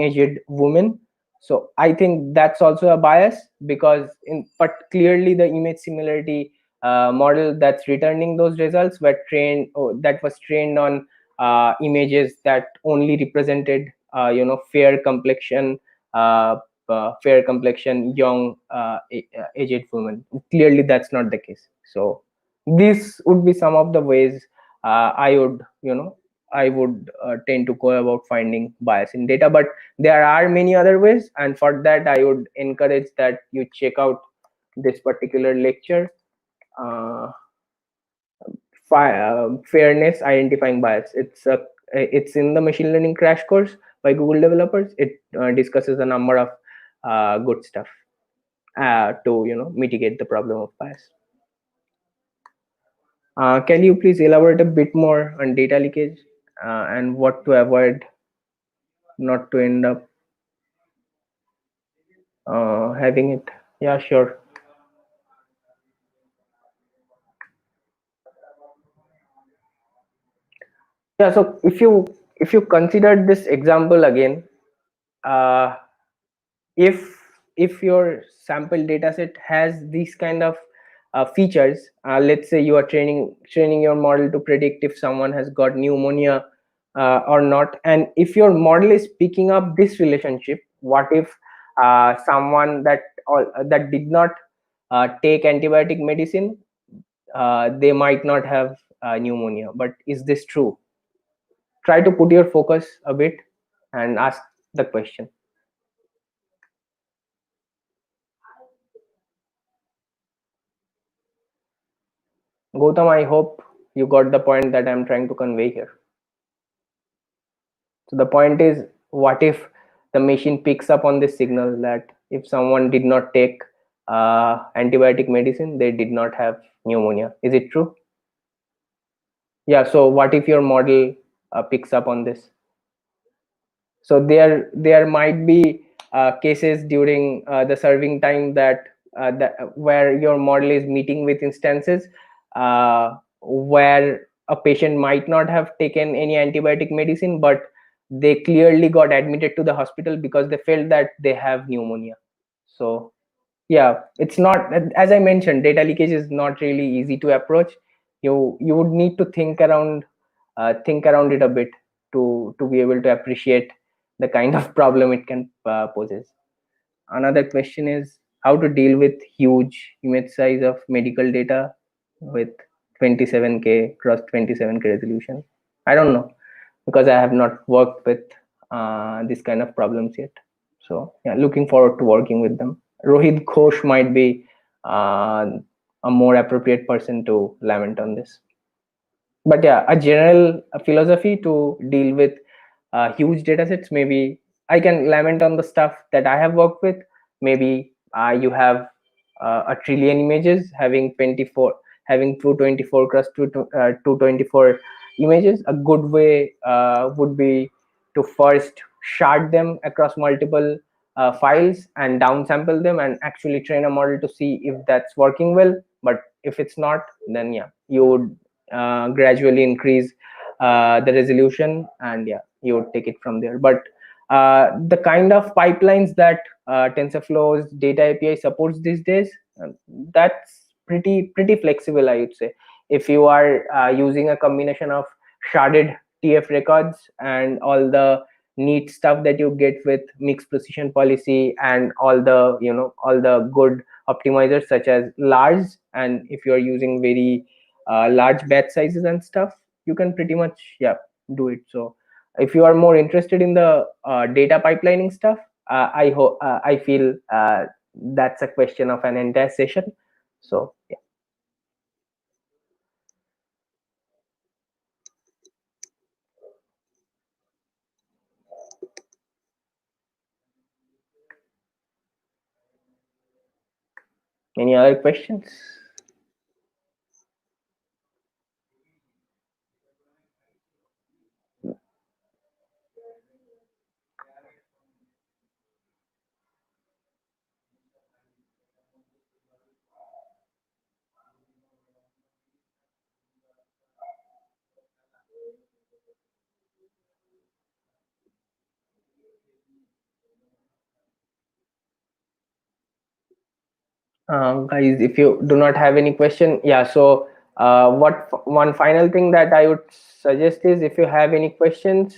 aged woman, so I think that's also a bias, because but clearly the image similarity model that's returning those results were trained, that was trained on images that only represented fair complexion, uh, young aged women. Clearly that's not the case. So these would be some of the ways I would tend to go about finding bias in data, but there are many other ways, and for that I would encourage that you check out this particular lecture, uh, fairness identifying bias. It's in the machine learning crash course by Google developers. It discusses a number of good stuff to mitigate the problem of bias. Can you please elaborate a bit more on data leakage and what to avoid, not to end up having it? Yeah, sure. Yeah, so if you consider this example again, uh, if your sample dataset has these kind of features, let's say you are training your model to predict if someone has got pneumonia or not, and if your model is picking up this relationship, what if someone that did not take antibiotic medicine, they might not have pneumonia, but is this true? Try to put your focus a bit and ask the question. Gautam, I hope you got the point that I'm trying to convey here. So the point is, what if the machine picks up on this signal that if someone did not take antibiotic medicine, they did not have pneumonia? Is it true? Yeah, so what if your model picks up on this? So there might be cases during the serving time that where your model is meeting with instances where a patient might not have taken any antibiotic medicine, but they clearly got admitted to the hospital because they felt that they have pneumonia. So yeah, it's not, as I mentioned, data leakage is not really easy to approach. You would need to think around it a bit to be able to appreciate the kind of problem it can poses. another question is how to deal with huge image size of medical data with 27K cross 27K resolution. I don't know because I have not worked with this kind of problems yet. So yeah, looking forward to working with them. Rohit Ghosh might be uh, a more appropriate person to lament on this. But yeah, a general philosophy to deal with huge data sets. Maybe I can lament on the stuff that I have worked with. Maybe you have a trillion images having 24, having 224 cross 224 images. A good way would be to first shard them across multiple files and downsample them and actually train a model to see if that's working well. But if it's not, then yeah, you would gradually increase the resolution, and yeah, you would take it from there. But the kind of pipelines that TensorFlow's data API supports these days, that's pretty flexible, I would say. If you are using a combination of sharded TF records and all the neat stuff that you get with mixed precision policy and all the, you know, all the good optimizers such as Lars, and if you're using very large batch sizes and stuff, you can pretty much, yeah, do it. So if you are more interested in the data pipelining stuff, I feel that's a question of an entire session. So yeah. Any other questions? Guys, if you do not have any question, yeah, so one final thing that I would suggest is, if you have any questions,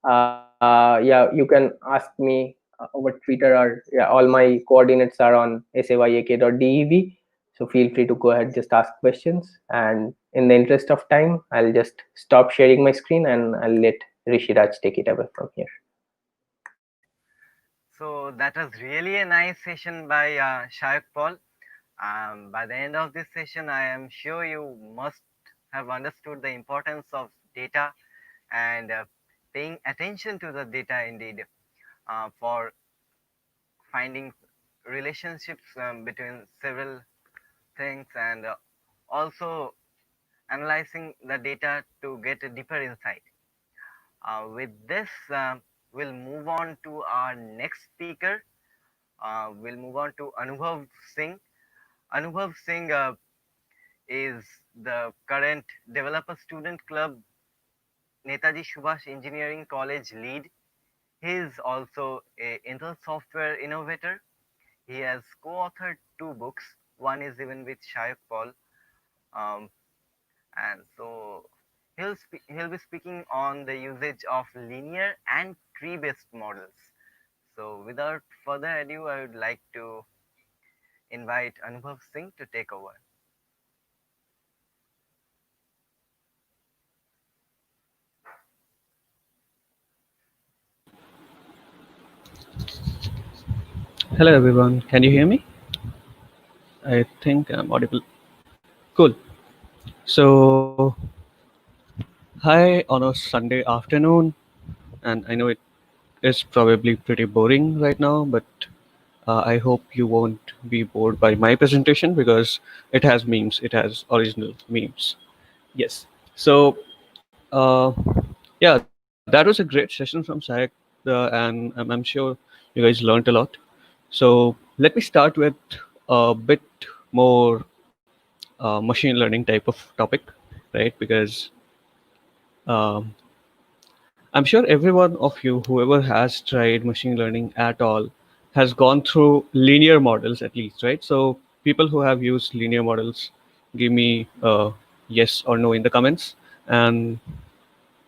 yeah, you can ask me over Twitter, or yeah, all my coordinates are on sayak.dev. So feel free to go ahead, just ask questions, and in the interest of time, I'll just stop sharing my screen and I'll let Rishiraj take it away from here. So that was really a nice session by Sayak Paul. By the end of this session, I am sure you must have understood the importance of data and paying attention to the data indeed, for finding relationships between several things, and also analyzing the data to get a deeper insight. With this, we'll move on to our next speaker. We'll move on to Anubhav Singh. Anubhav Singh is the current Developer Student Club Netaji Subhash Engineering College lead. He is also a Intel software innovator. He has co-authored two books. One is even with Shayak Paul, um, and so he'll be speaking on the usage of linear and tree-based models. So without further ado, I would like to invite Anubhav Singh to take over. Hello everyone, can you hear me? I think I'm audible. Cool. So, hi on a Sunday afternoon, and I know it is probably pretty boring right now, but I hope you won't be bored by my presentation because it has memes, it has original memes. Yes. So, uh, yeah, that was a great session from Sayak, and I'm sure you guys learned a lot. So, let me start with a bit more machine learning type of topic, right? Because um, I'm sure every one of you, whoever has tried machine learning at all, has gone through linear models at least, right? So people who have used linear models, give me yes or no in the comments, and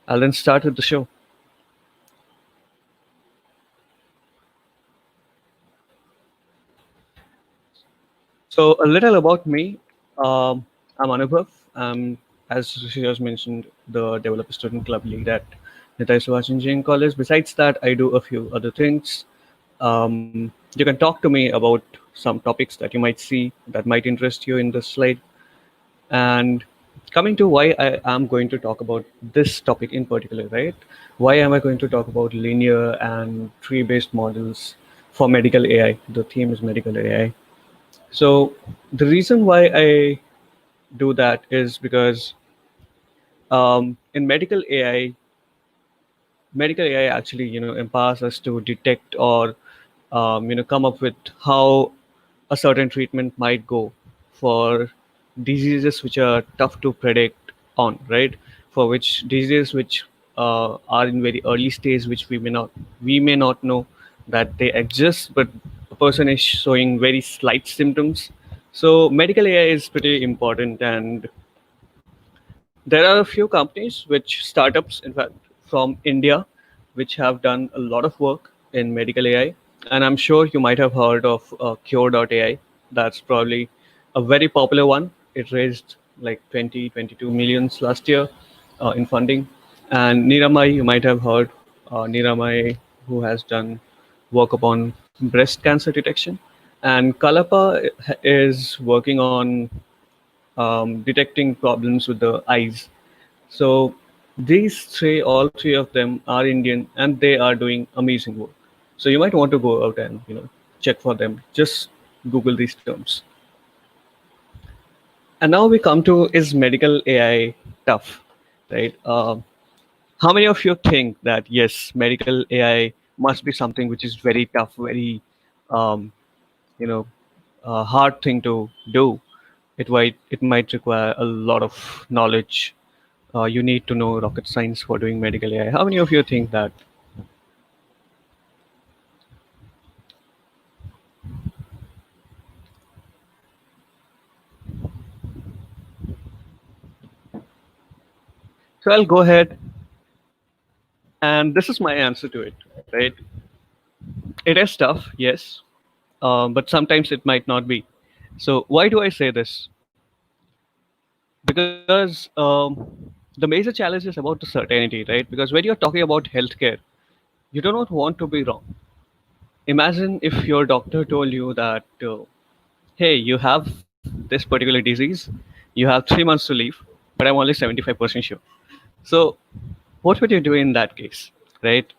I'll then start with the show. So a little about me. I'm Anubhav. I'm, as Rishiraj mentioned, the developer student club lead at Netai Engineering College. Besides that, I do a few other things. You can talk to me about some topics that you might see that might interest you in this slide. And coming to why I am going to talk about this topic in particular, right? Why am I going to talk about linear and tree-based models for medical AI? The theme is medical AI. So the reason why I do that is because in medical AI actually empowers us to detect or come up with how a certain treatment might go for diseases which are tough to predict on, right? For which diseases which are in very early stage, which we may not know that they exist, but a person is showing very slight symptoms. So medical AI is pretty important, and there are a few companies, which startups, in fact, from India, which have done a lot of work in medical AI. And I'm sure you might have heard of Cure.ai. That's probably a very popular one. It raised like 20, 22 millions last year in funding. And Niramai, you might have heard, Niramai, who has done work upon breast cancer detection. And Kalapa is working on detecting problems with the eyes. So all three of them are Indian, and they are doing amazing work. So you might want to go out and check for them. Just Google these terms. And now we come to, is medical AI tough, right? How many of you think that yes, medical AI must be something which is very tough, very um, you know hard thing to do? It might require a lot of knowledge. You need to know rocket science for doing medical AI. How many of you think that? So I'll go ahead, and this is my answer to it. Right? It is tough, yes, but sometimes it might not be. So why do I say this? Because the major challenge is about the certainty, right? Because when you're talking about healthcare, you do not want to be wrong. Imagine if your doctor told you that, hey, you have this particular disease, you have 3 months to live, but I'm only 75% sure. So what would you do in that case, right?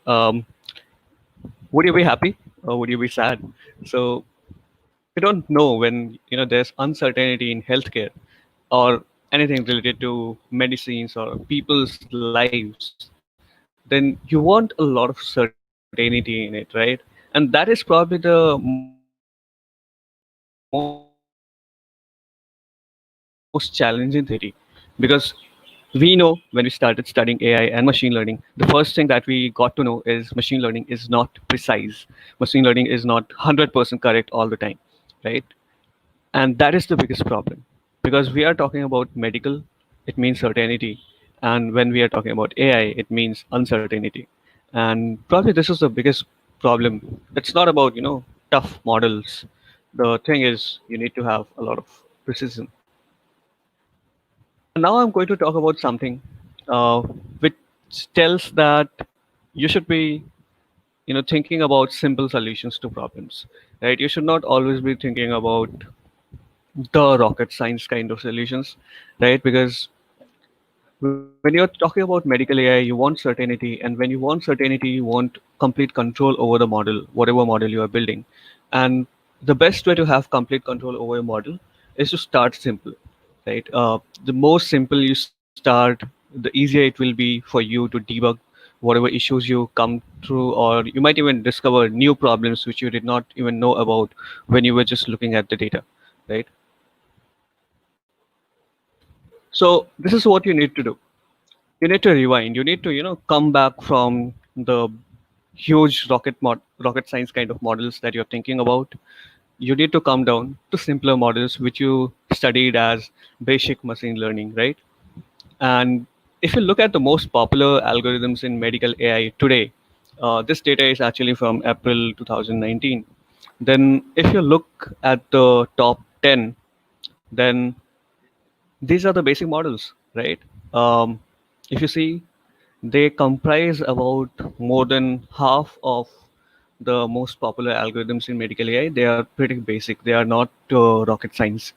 Would you be happy or would you be sad? So we don't know when there's uncertainty in healthcare or anything related to medicines or people's lives, then you want a lot of certainty in it, right? And that is probably the most challenging thing in medical AI, because we know when we started studying AI and machine learning, the first thing that we got to know is machine learning is not precise. Machine learning is not 100% correct all the time, right? And that is the biggest problem, because we are talking about medical, it means certainty, and when we are talking about AI, it means uncertainty. And probably this is the biggest problem. It's not about tough models. The thing is, you need to have a lot of precision. And now I'm going to talk about something which tells that you should be thinking about simple solutions to problems, right? You should not always be thinking about the rocket science kind of solutions, right? Because when you're talking about medical AI, you want certainty, and when you want certainty, you want complete control over the model, whatever model you are building. And the best way to have complete control over your model is to start simple, right? The more simple you start, the easier it will be for you to debug whatever issues you come through, or you might even discover new problems which you did not even know about when you were just looking at the data, right? So this is what you need to do. You need to rewind. You need to come back from the huge rocket science kind of models that you're thinking about. You need to come down to simpler models which you studied as basic machine learning, right? And if you look at the most popular algorithms in medical AI today, this data is actually from April 2019. Then if you look at the top 10, then these are the basic models, right? Um, if you see, they comprise about more than half of the most popular algorithms in medical AI. They are pretty basic. They are not rocket science.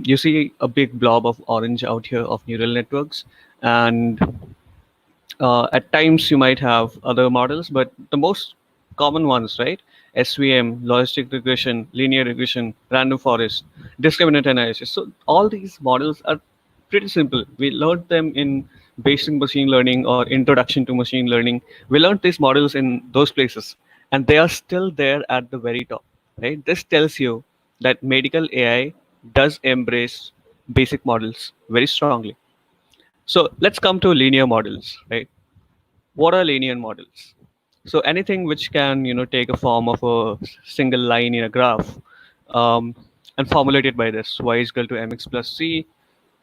You see a big blob of orange out here of neural networks, and at times you might have other models, but the most common ones, right? SVM, logistic regression, linear regression, random forest, discriminant analysis. So all these models are pretty simple. We learned them in basic machine learning or introduction to machine learning. We learned these models in those places, and they are still there at the very top, right? This tells you that medical AI does embrace basic models very strongly. So let's come to linear models, right? What are linear models? So anything which can take a form of a single line in a graph, um, and formulate it by this: y is equal to mx plus c,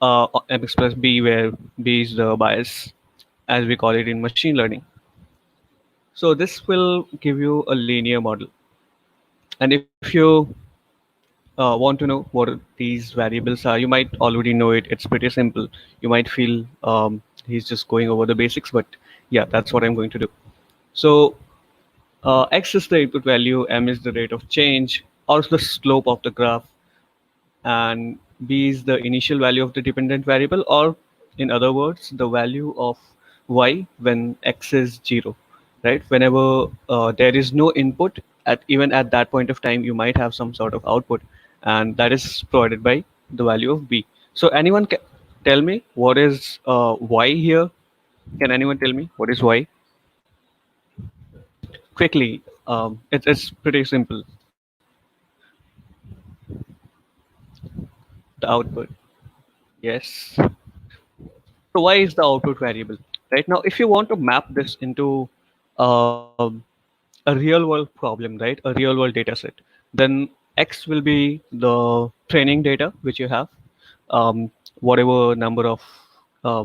or mx plus b, where b is the bias, as we call it in machine learning. So this will give you a linear model. And if you want to know what these variables are, you might already know it. It's pretty simple. You might feel he's just going over the basics, but yeah, that's what I'm going to do. So x is the input value, m is the rate of change or the slope of the graph, and b is the initial value of the dependent variable, or in other words, the value of y when x is 0, right? Whenever there is no input, at even at that point of time, you might have some sort of output, and that is provided by the value of b. So anyone can tell me what is y here? Can anyone tell me what is y? Quickly, it's pretty simple. The output. Yes. So why is the output variable? Right now, if you want to map this into um, a real world problem, right? A real world data set, then X will be the training data which you have. Whatever number of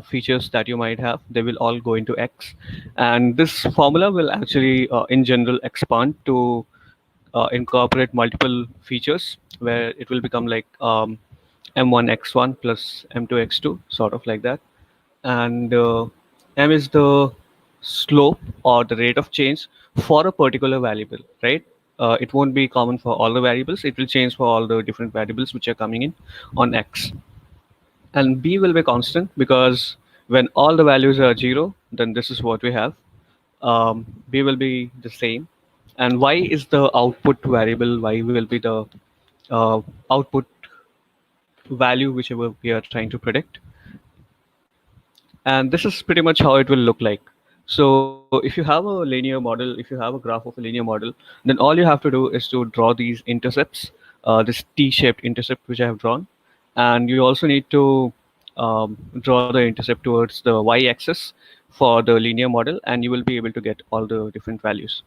features that you might have, they will all go into X. And this formula will actually, in general, expand to incorporate multiple features where it will become like m1x1 plus m2x2, sort of like that. And m is the slope or the rate of change for a particular variable, right? It won't be common for all the variables. It will change for all the different variables which are coming in on x. And b will be constant, because when all the values are 0, then this is what we have. B will be the same. And y is the output variable. Y will be the output value whichever we are trying to predict. And this is pretty much how it will look like. So if you have a linear model, if you have a graph of a linear model, then all you have to do is to draw these intercepts, this t-shaped intercept which I have drawn. And you also need to draw the intercept towards the y-axis for the linear model, and you will be able to get all the different values.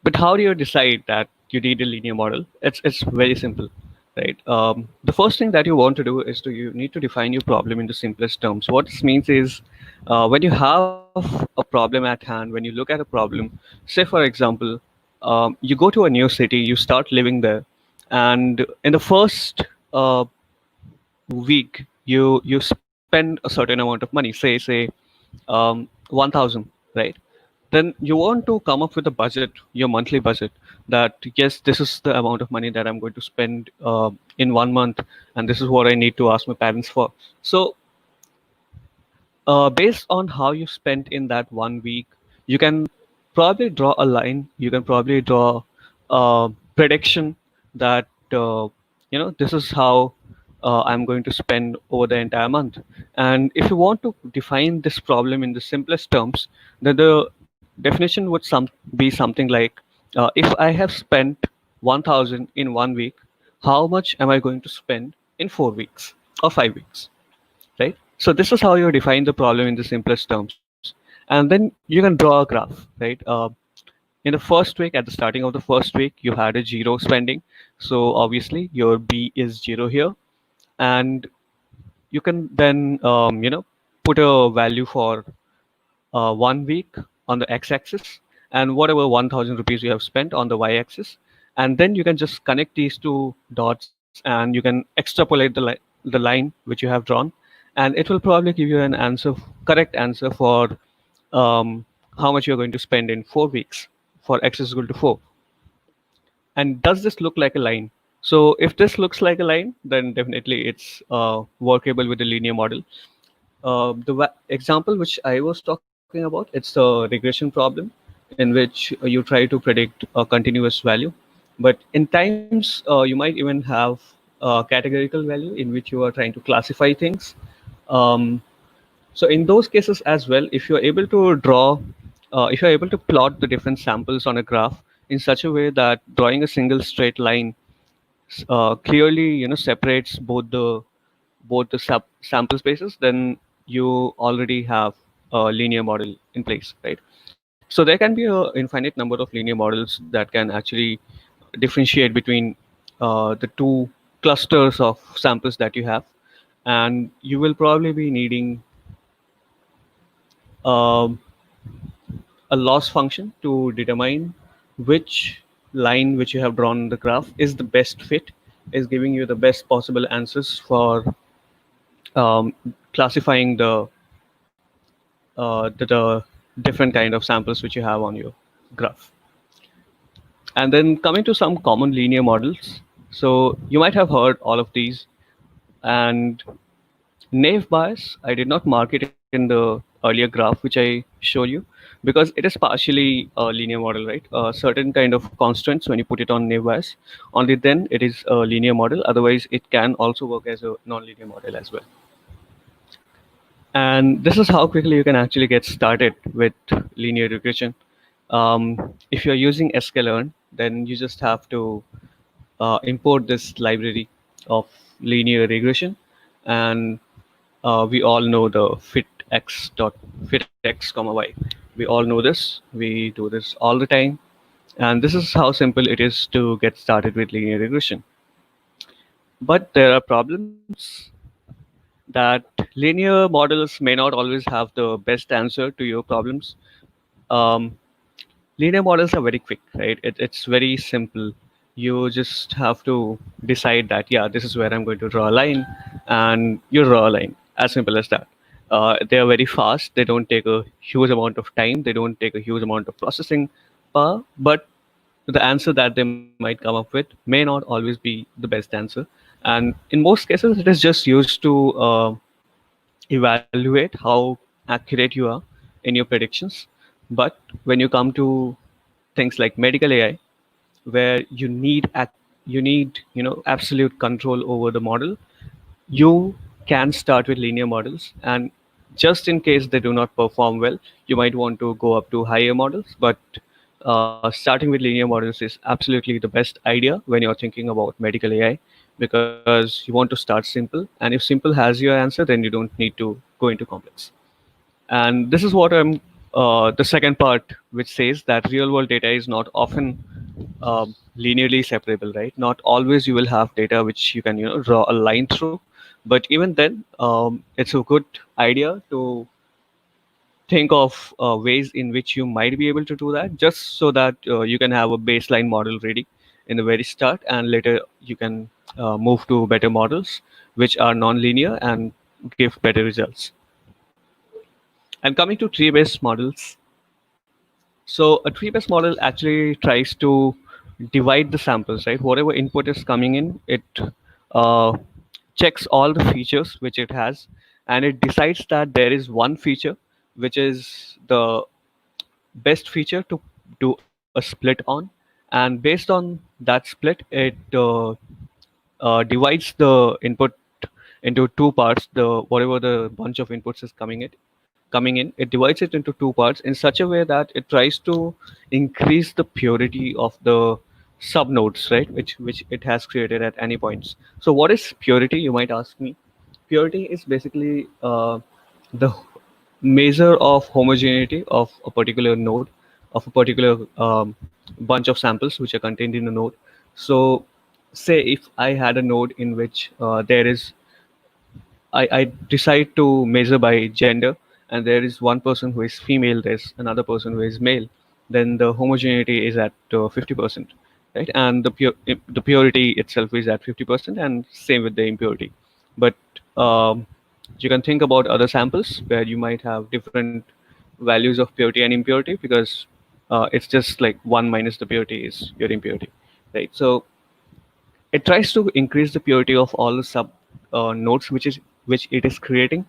But how do you decide that you need a linear model? It's very simple, right? The first thing that you want to do is to you need to define your problem in the simplest terms. What this means is, when you have a problem at hand, when you look at a problem, say for example, you go to a new city, you start living there, and in the first week, you spend a certain amount of money, say 1,000, right? Then you want to come up with a budget, your monthly budget, that yes, this is the amount of money that I'm going to spend in 1 month, and this is what I need to ask my parents for. So based on how you spent in that 1 week, you can probably draw a line. You can probably draw a prediction that this is how I'm going to spend over the entire month. And if you want to define this problem in the simplest terms, then the definition would be something like, if I have spent 1,000 in 1 week, how much am I going to spend in 4 weeks or 5 weeks? Right? So this is how you define the problem in the simplest terms. And then you can draw a graph, right? In the first week, at the starting of the first week, you had a 0 spending. So obviously your B is 0 here. And you can then, put a value for 1 week on the x-axis, and whatever 1,000 rupees you have spent on the y-axis. and then you can just connect these two dots and you can extrapolate the line which you have drawn, and it will probably give you an answer, correct answer for how much you're going to spend in 4 weeks for x is equal to 4. And does this look like a line? So if this looks like a line, then definitely it's workable with the linear model. Example which I was talking about, it's a regression problem in which you try to predict a continuous value. But in times, you might even have a categorical value in which you are trying to classify things. Um, so in those cases as well, if you're able to if you're able to plot the different samples on a graph in such a way that drawing a single straight line clearly, separates both the sample spaces, then you already have a linear model in place, right? So there can be a infinite number of linear models that can actually differentiate between the two clusters of samples that you have, and you will probably be needing um, a loss function to determine which line which you have drawn on the graph is the best fit, is giving you the best possible answers for classifying the different kind of samples which you have on your graph. And then coming to some common linear models. So you might have heard all of these. And naive bias, I did not mark it in the earlier graph which I showed you, because it is partially a linear model, right? Certain kind of constraints, when you put it on naive bias, only then it is a linear model. Otherwise, it can also work as a non-linear model as well. And this is how quickly you can actually get started with linear regression. If you're using sklearn, then you just have to import this library of linear regression, and we all know the fitx comma y. We all know this. We do this all the time, and this is how simple it is to get started with linear regression. But there are problems that linear models may not always have the best answer to your problems. Um, Linear models are very quick, right? It's very simple. You just have to decide that, yeah, this is where I'm going to draw a line, and you draw a line. As simple as that. They are very fast. They don't take a huge amount of time. They don't take a huge amount of processing power. But the answer that they might come up with may not always be the best answer. And in most cases, it is just used to evaluate how accurate you are in your predictions. But when you come to things like medical AI, where you need absolute control over the model, you can start with linear models, and just in case they do not perform well, you might want to go up to higher models. But starting with linear models is absolutely the best idea when you're thinking about medical AI, because you want to start simple, and if simple has your answer, then you don't need to go into complex. And this is what I'm the second part, which says that real world data is not often linearly separable, right? Not always you will have data which you can draw a line through, but even then, it's a good idea to think of ways in which you might be able to do that, just so that you can have a baseline model ready in the very start, and later you can move to better models which are non-linear and give better results. And coming to tree-based models, so a tree-based model actually tries to divide the samples, right? Whatever input is coming in, it uh, checks all the features which it has, and it decides that there is one feature which is the best feature to do a split on, and based on that split, it divides the input into two parts. The whatever the bunch of inputs is coming in, it divides it into two parts in such a way that it tries to increase the purity of the subnodes, right? Which it has created at any points. So what is purity, you might ask me? Purity is basically the measure of homogeneity of a particular node, of a particular bunch of samples which are contained in a node. So say if I had a node in which I decide to measure by gender, and there is one person who is female, there's another person who is male, then the homogeneity is at 50%. right? And the purity itself is at 50%, and same with the impurity. But um, you can think about other samples where you might have different values of purity and impurity, because it's just like one minus the purity is your impurity, right? So it tries to increase the purity of all the sub nodes which it is creating,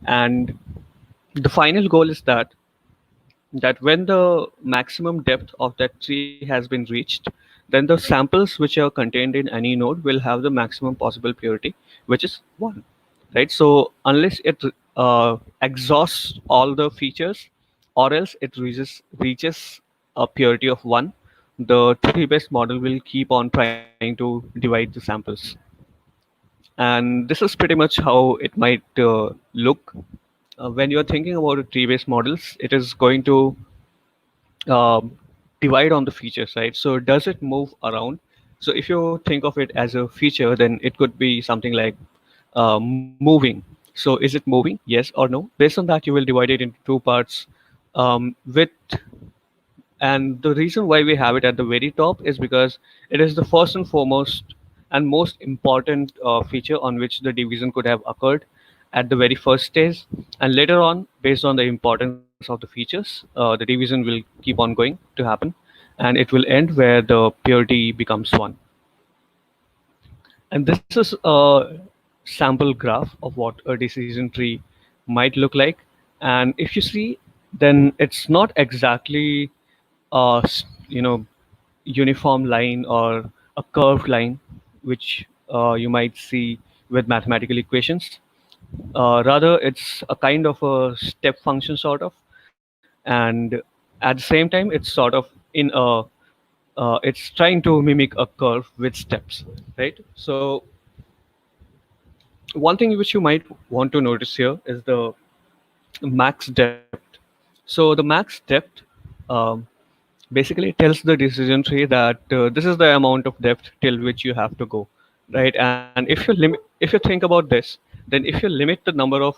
and the final goal is that when the maximum depth of that tree has been reached, then the samples which are contained in any node will have the maximum possible purity, which is 1, right? So unless it exhausts all the features, or else it reaches a purity of 1, the tree-based model will keep on trying to divide the samples. And this is pretty much how it might look. When you're thinking about tree-based models, it is going to um, divide on the features, right? So does it move around? So if you think of it as a feature, then it could be something like moving. So is it moving? Yes or no? Based on that, you will divide it into two parts. With And the reason why we have it at the very top is because it is the first and foremost and most important feature on which the division could have occurred at the very first stage. And later on, based on the importance of the features, the division will keep on going to happen, and it will end where the purity becomes 1. And this is a sample graph of what a decision tree might look like. And if you see, then it's not exactly uniform line or a curved line, which you might see with mathematical equations. Rather, it's a kind of a step function sort of, and at the same time, it's sort of in a it's trying to mimic a curve with steps, right? So one thing which you might want to notice here is the max depth. So the max depth um, basically tells the decision tree that this is the amount of depth till which you have to go, right? And if you think about this, then if you limit the number of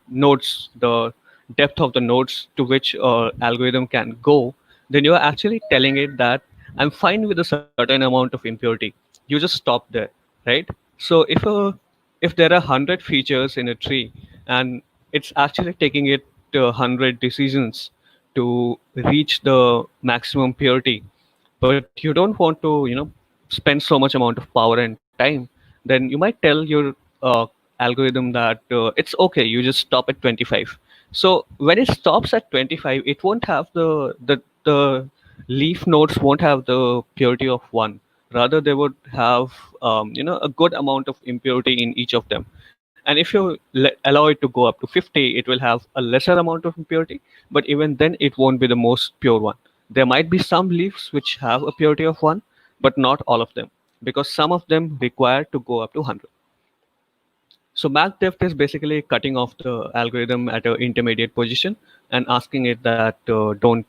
nodes, the depth of the nodes to which algorithm can go, then you are actually telling it that I'm fine with a certain amount of impurity. You just stop there, right? So if there are 100 features in a tree, and it's actually taking it to 100 decisions to reach the maximum purity, but you don't want to spend so much amount of power and time, then you might tell your algorithm that it's okay, you just stop at 25. So when it stops at 25, it won't have the leaf nodes won't have the purity of 1. Rather, they would have a good amount of impurity in each of them. And if you allow it to go up to 50, it will have a lesser amount of impurity, but even then it won't be the most pure one. There might be some leaves which have a purity of 1, but not all of them, because some of them require to go up to 100. So max depth is basically cutting off the algorithm at an intermediate position and asking it that don't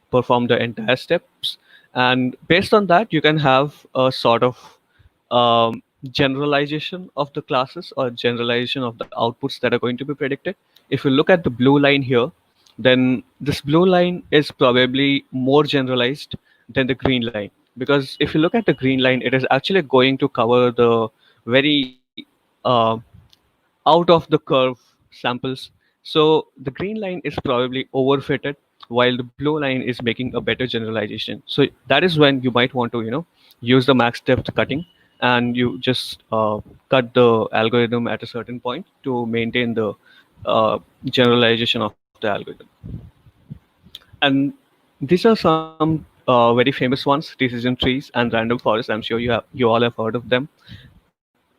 perform the entire steps. And based on that, you can have a sort of generalization of the classes or generalization of the outputs that are going to be predicted. If you look at the blue line here, then this blue line is probably more generalized than the green line. Because if you look at the green line, it is actually going to cover the very out of the curve samples. So the green line is probably overfitted, while the blue line is making a better generalization. So that is when you might want to, use the max depth cutting, and you just cut the algorithm at a certain point to maintain the generalization of the algorithm. And these are some very famous ones: decision trees and random forests. I'm sure you all have heard of them.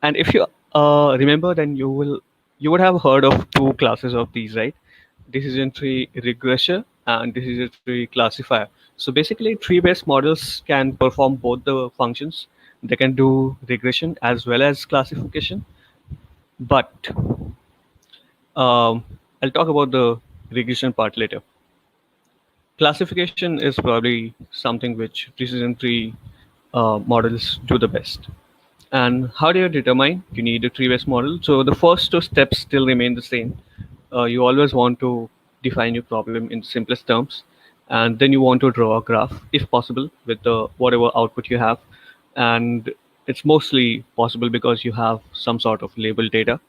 And if you remember, then you would have heard of two classes of these, right? Decision tree regressor and decision tree classifier. So basically, tree-based models can perform both the functions. They can do regression as well as classification. But I'll talk about the regression part later. Classification is probably something which decision tree models do the best. And how do you determine you need a tree-based model? So the first two steps still remain the same. You always want to define your problem in simplest terms. and then you want to draw a graph, if possible, with the whatever output you have, and it's mostly possible because you have some sort of label data,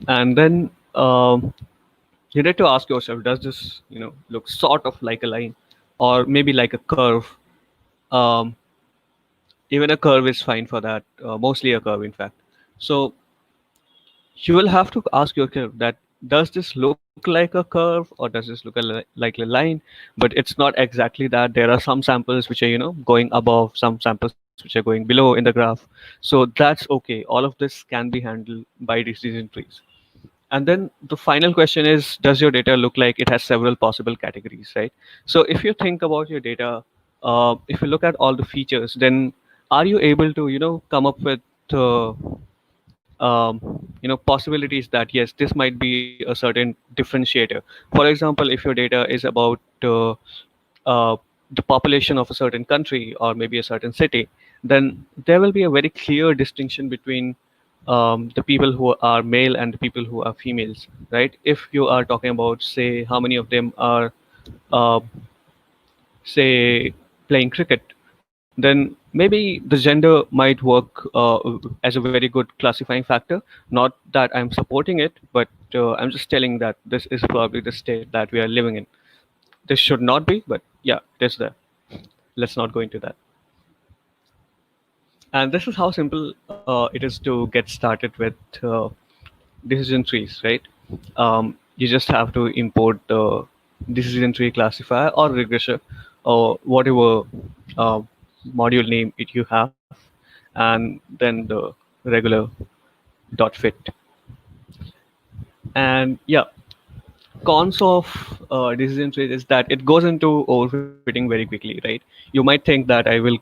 and then you need to ask yourself, does this look sort of like a line, or maybe like a curve? um, Even a curve is fine for that, mostly a curve in fact. So you will have to ask yourself that, does this look like a curve or does this look like a line? But it's not exactly that. There are some samples which are going above, some samples which are going below in the graph. So that's okay, all of this can be handled by decision trees. And then the final question is, does your data look like it has several possible categories, right? So if you think about your data, if you look at all the features, then are you able to come up with possibilities that yes, this might be a certain differentiator. For example, if your data is about uh, the population of a certain country or maybe a certain city, then there will be a very clear distinction between the people who are male and the people who are females, right? If you are talking about, say, how many of them are uh, say playing cricket, then maybe the gender might work as a very good classifying factor. Not that I'm supporting it, but I'm just telling that this is probably the state that we are living in. This should not be, but yeah, it is there. Let's not go into that. And this is how simple it is to get started with decision trees, right? You just have to import the decision tree classifier or regressor or whatever uh, module name it you have, and then the regular dot fit. And yeah, cons of decision trees is that it goes into overfitting very quickly, right? You might think that I will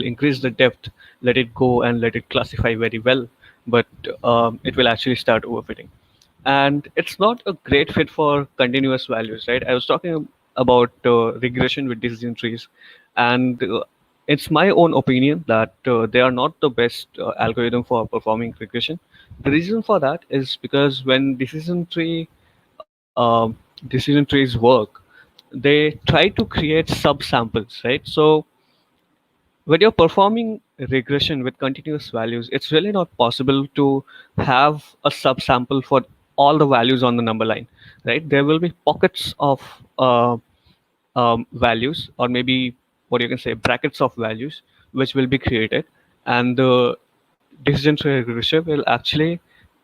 increase the depth, let it go, and let it classify very well, but it will actually start overfitting. And it's not a great fit for continuous values, right? I was talking about regression with decision trees, and it's my own opinion that they are not the best algorithm for performing regression. The reason for that is because when decision trees work, they try to create subsamples, right? So when you're performing regression with continuous values, it's really not possible to have a subsample for all the values on the number line, right? There will be pockets of values, or maybe what you can say, brackets of values, which will be created, and the decision tree regressor will actually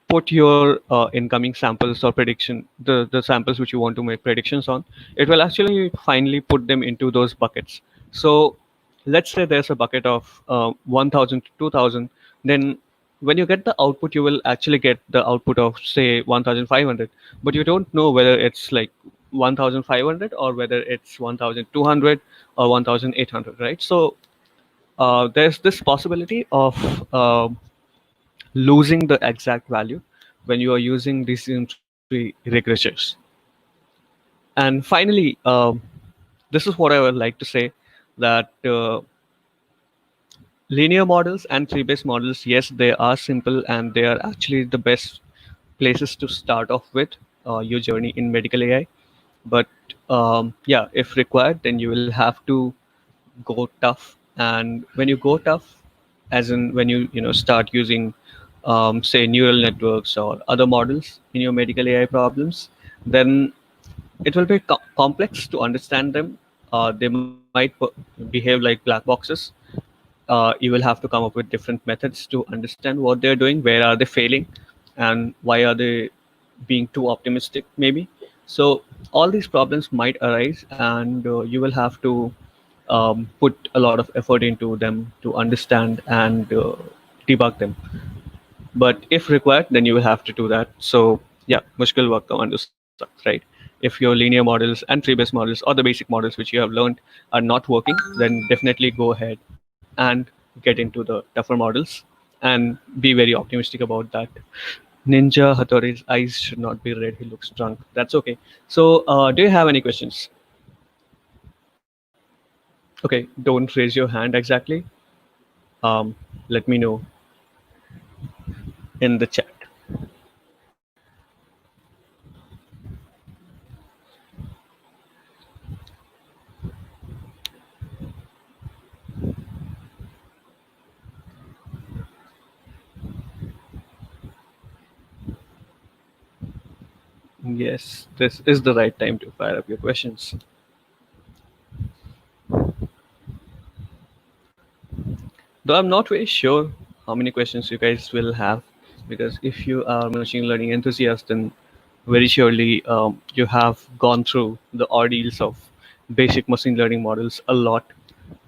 put your incoming samples or prediction, the samples which you want to make predictions on, it will actually finally put them into those buckets. So let's say there's a bucket of 1000 to 2000, then when you get the output, you will actually get the output of say 1500, but you don't know whether it's like 1500 or whether it's 1200 or 1800, right? So there's this possibility of losing the exact value when you are using decision tree regressors. And finally, this is what I would like to say, that linear models and tree-based models, yes, they are simple and they are actually the best places to start off with your journey in medical AI. But yeah, if required, then you will have to go tough. And when you go tough, as in when you start using say neural networks or other models in your medical AI problems, then it will be complex to understand them. They might behave like black boxes. You will have to come up with different methods to understand what they're doing, where are they failing, and why are they being too optimistic, maybe. So all these problems might arise, and you will have to put a lot of effort into them to understand and debug them. But if required, then you will have to do that. So yeah, mushkil work commando sucks, right? If your linear models and tree-based models or the basic models which you have learned are not working, then definitely go ahead and get into the tougher models and be very optimistic about that. Ninja Hattori's eyes should not be red. He looks drunk. That's okay. So, do you have any questions? Okay, don't raise your hand exactly. Let me know in the chat. Yes, this is the right time to fire up your questions. Though I'm not very sure how many questions you guys will have, because if you are machine learning enthusiast, then very surely you have gone through the ordeals of basic machine learning models a lot,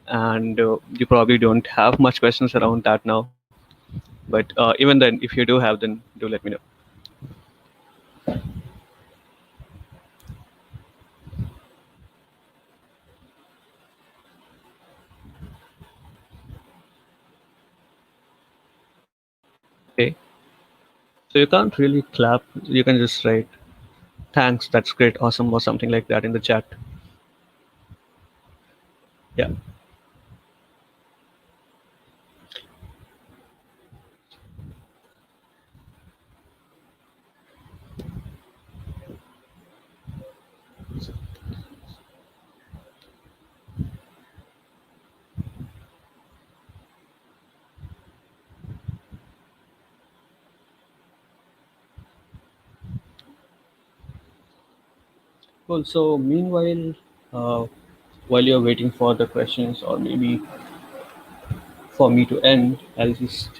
and you probably don't have much questions around that now. But even then, if you do have, then do let me know. Okay, so you can't really clap. You can just write thanks, that's great, awesome, or something like that in the chat. Yeah. Cool. So meanwhile, uh, while you're waiting for the questions, or maybe for me to end, I'll just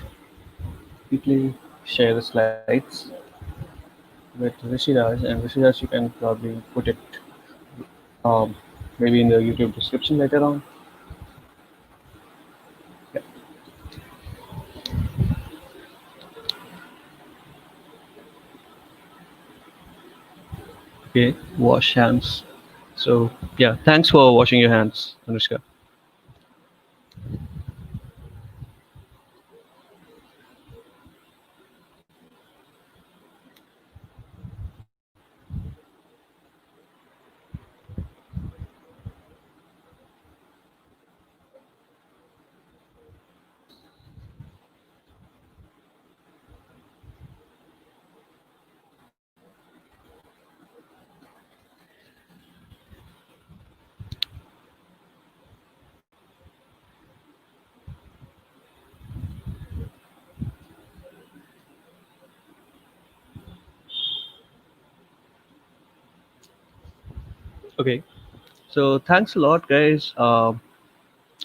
quickly share the slides with Rishiraj, and Rishiraj, you can probably put it um, maybe in the YouTube description later on. Yeah. Okay, wash hands. So yeah, thanks for washing your hands, Anushka. Okay, so thanks a lot, guys.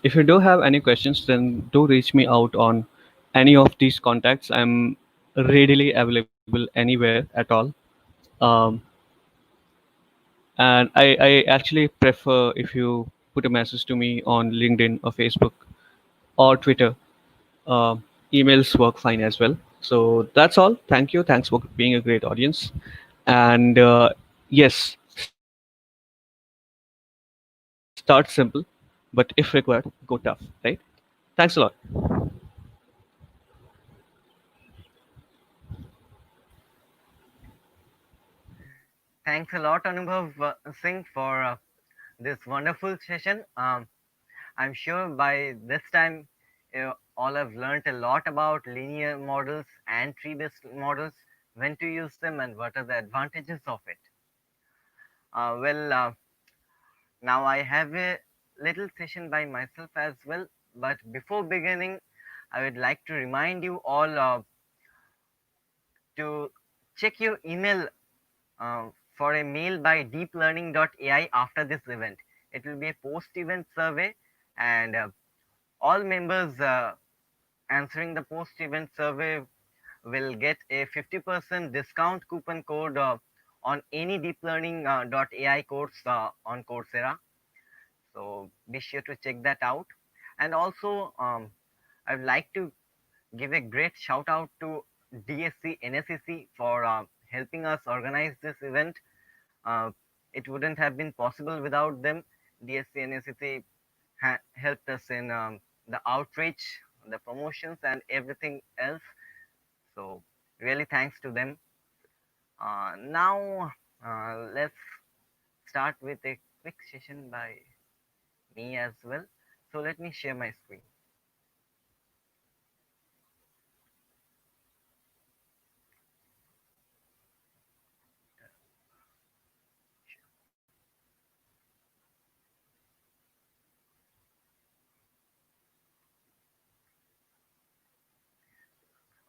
If you do have any questions, then do reach me out on any of these contacts. I'm readily available anywhere at all. Um, and I actually prefer if you put a message to me on LinkedIn or Facebook or Twitter. Um Emails work fine as well. So that's all. Thank you. Thanks for being a great audience. And yes, start simple, but if required, go tough, right? Thanks a lot. Thanks a lot, Anubhav Singh, for this wonderful session. I'm sure by this time you all have learned a lot about linear models and tree-based models, when to use them, and what are the advantages of it. Now I have a little session by myself as well. But before beginning, I would like to remind you all to check your email for a mail by deeplearning.ai after this event. It will be a post-event survey, and all members answering the post-event survey will get a 50% discount coupon code on any deeplearning.ai course on Coursera. So be sure to check that out. And also, I'd like to give a great shout out to DSC NSEC for helping us organize this event. Uh, it wouldn't have been possible without them. DSC NSEC helped us in the outreach, the promotions, and everything else. So, really thanks to them. Now, let's start with a quick session by me as well. So, let me share my screen.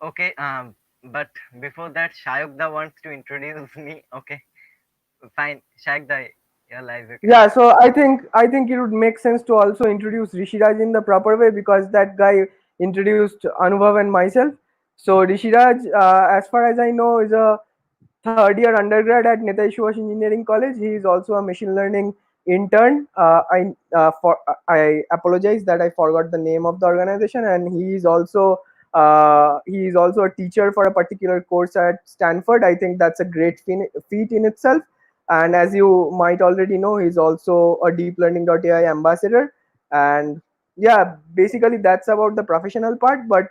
Okay, but before that, Shayukda wants to introduce me. Okay. Fine, Shag the your live. You can. Yeah, so I think it would make sense to also introduce Rishiraj in the proper way, because that guy introduced Anubhav and myself. So Rishiraj, as far as I know, is a third year undergrad at Netaji Subhash Engineering College. He is also a machine learning intern. I apologize that I forgot the name of the organization, and he is also a teacher for a particular course at Stanford. I think that's a great feat in itself. And as you might already know, he's also a deeplearning.ai ambassador. And yeah, basically that's about the professional part. But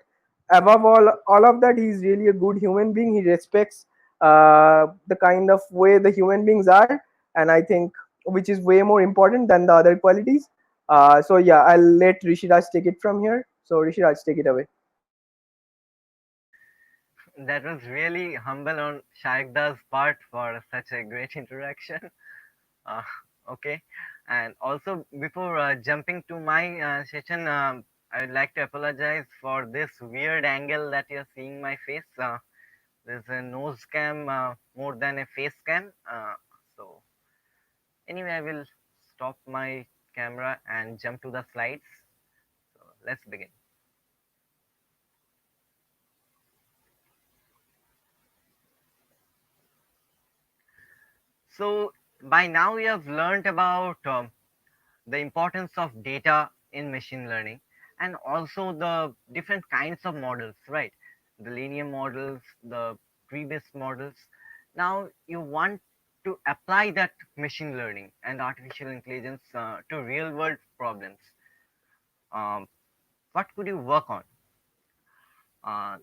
above all of that, he's really a good human being. He respects the kind of way the human beings are, and I think which is way more important than the other qualities. So yeah, I'll let Rishiraj take it from here. So Rishiraj, take it away. That was really humble on Shagda's part for such a great introduction. Uh, okay, and also before jumping to my session, I would like to apologize for this weird angle that you're seeing my face. There's a nose cam more than a face cam. So anyway, I will stop my camera and jump to the slides. So let's begin. So by now you have learned about the importance of data in machine learning and also the different kinds of models, right? The linear models, the tree-based models. Now you want to apply that machine learning and artificial intelligence to real world problems. um, what could you work on? uh,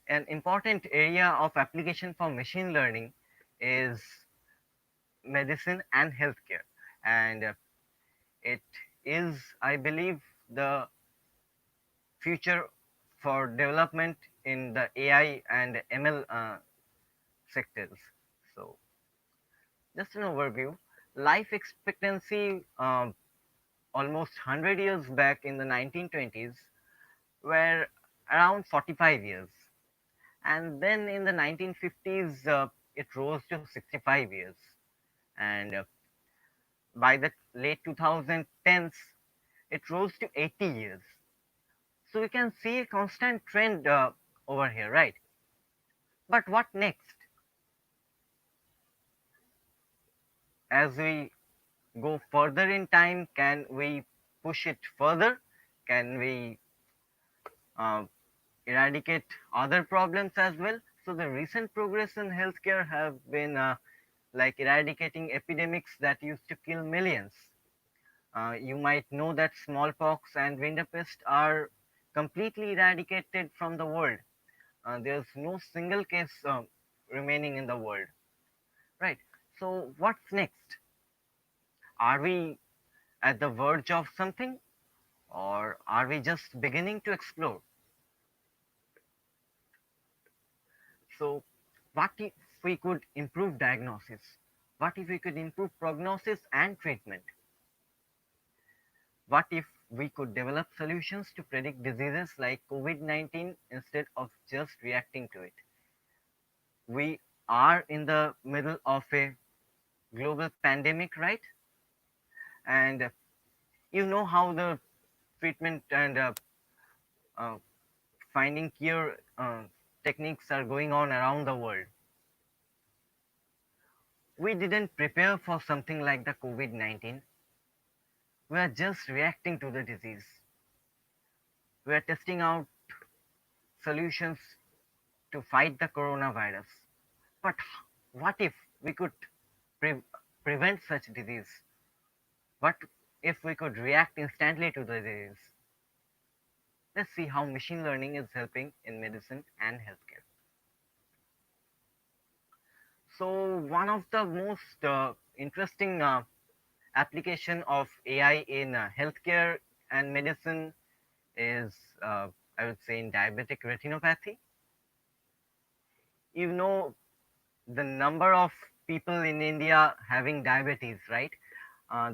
an important area of application for machine learning is medicine and healthcare, and it is, I believe, the future for development in the AI and ML sectors. So, just an overview. Life expectancy almost 100 years back in the 1920s were around 45 years. And then in the 1950s, it rose to 65 years. And by the late 2010s, it rose to 80 years. So we can see a constant trend over here, right? But what next? As we go further in time, can we push it further? Can we uh, eradicate other problems as well? So the recent progress in healthcare have been like eradicating epidemics that used to kill millions. You might know that smallpox and rinderpest are completely eradicated from the world. There's no single case remaining in the world, right? So what's next? Are we at the verge of something, or are we just beginning to explore? So, what if we could improve diagnosis? What if we could improve prognosis and treatment? What if we could develop solutions to predict diseases like COVID-19 instead of just reacting to it? We are in the middle of a global pandemic, right? And you know how the treatment and uh, finding cure techniques are going on around the world. We didn't prepare for something like the COVID 19. We are just reacting to the disease. We are testing out solutions to fight the coronavirus. But what if we could pre- prevent such disease? What if we could react instantly to the disease? Let's see how machine learning is helping in medicine and healthcare. So one of the most interesting application of AI in healthcare and medicine is, I would say, in diabetic retinopathy. You know the number of people in India having diabetes, right?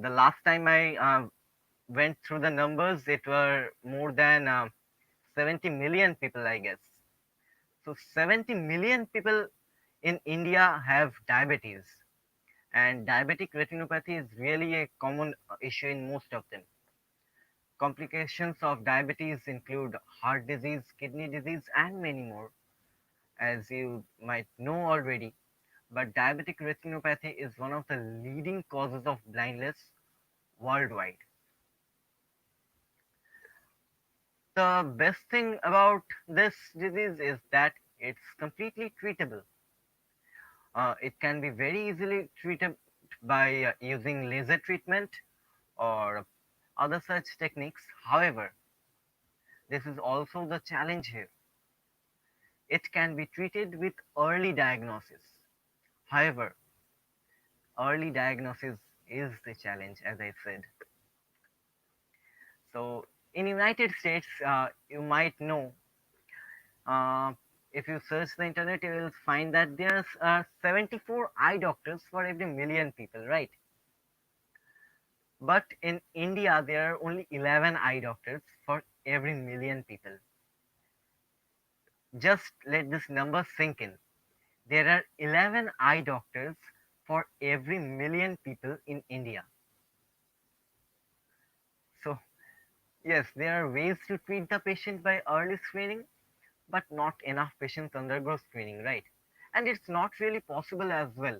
The last time I went through the numbers, it were more than 70 million people, I guess. So 70 million people in India have diabetes. And diabetic retinopathy is really a common issue in most of them. Complications of diabetes include heart disease, kidney disease, and many more, as you might know already. But diabetic retinopathy is one of the leading causes of blindness worldwide. The best thing about this disease is that it's completely treatable. It can be very easily treated by using laser treatment or other such techniques. However, this is also the challenge here. It can be treated with early diagnosis. However, early diagnosis is the challenge, as I said. So, in United States, you might know, uh, if you search the internet, you will find that there's 74 eye doctors for every million people, right? But in India, there are only 11 eye doctors for every million people. Just let this number sink in. There are 11 eye doctors for every million people in India. So, yes, there are ways to treat the patient by early screening, but not enough patients undergo screening, right? And it's not really possible as well.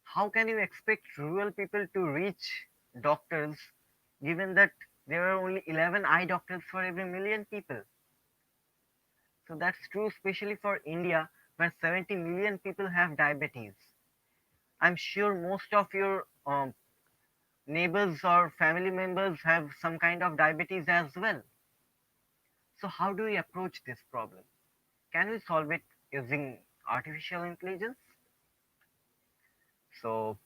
How can you expect rural people to reach doctors given that there are only 11 eye doctors for every million people? So that's true, especially for India, where 70 million people have diabetes. I'm sure most of your neighbors or family members have some kind of diabetes as well. So, how do we approach this problem? Can we solve it using artificial intelligence? So,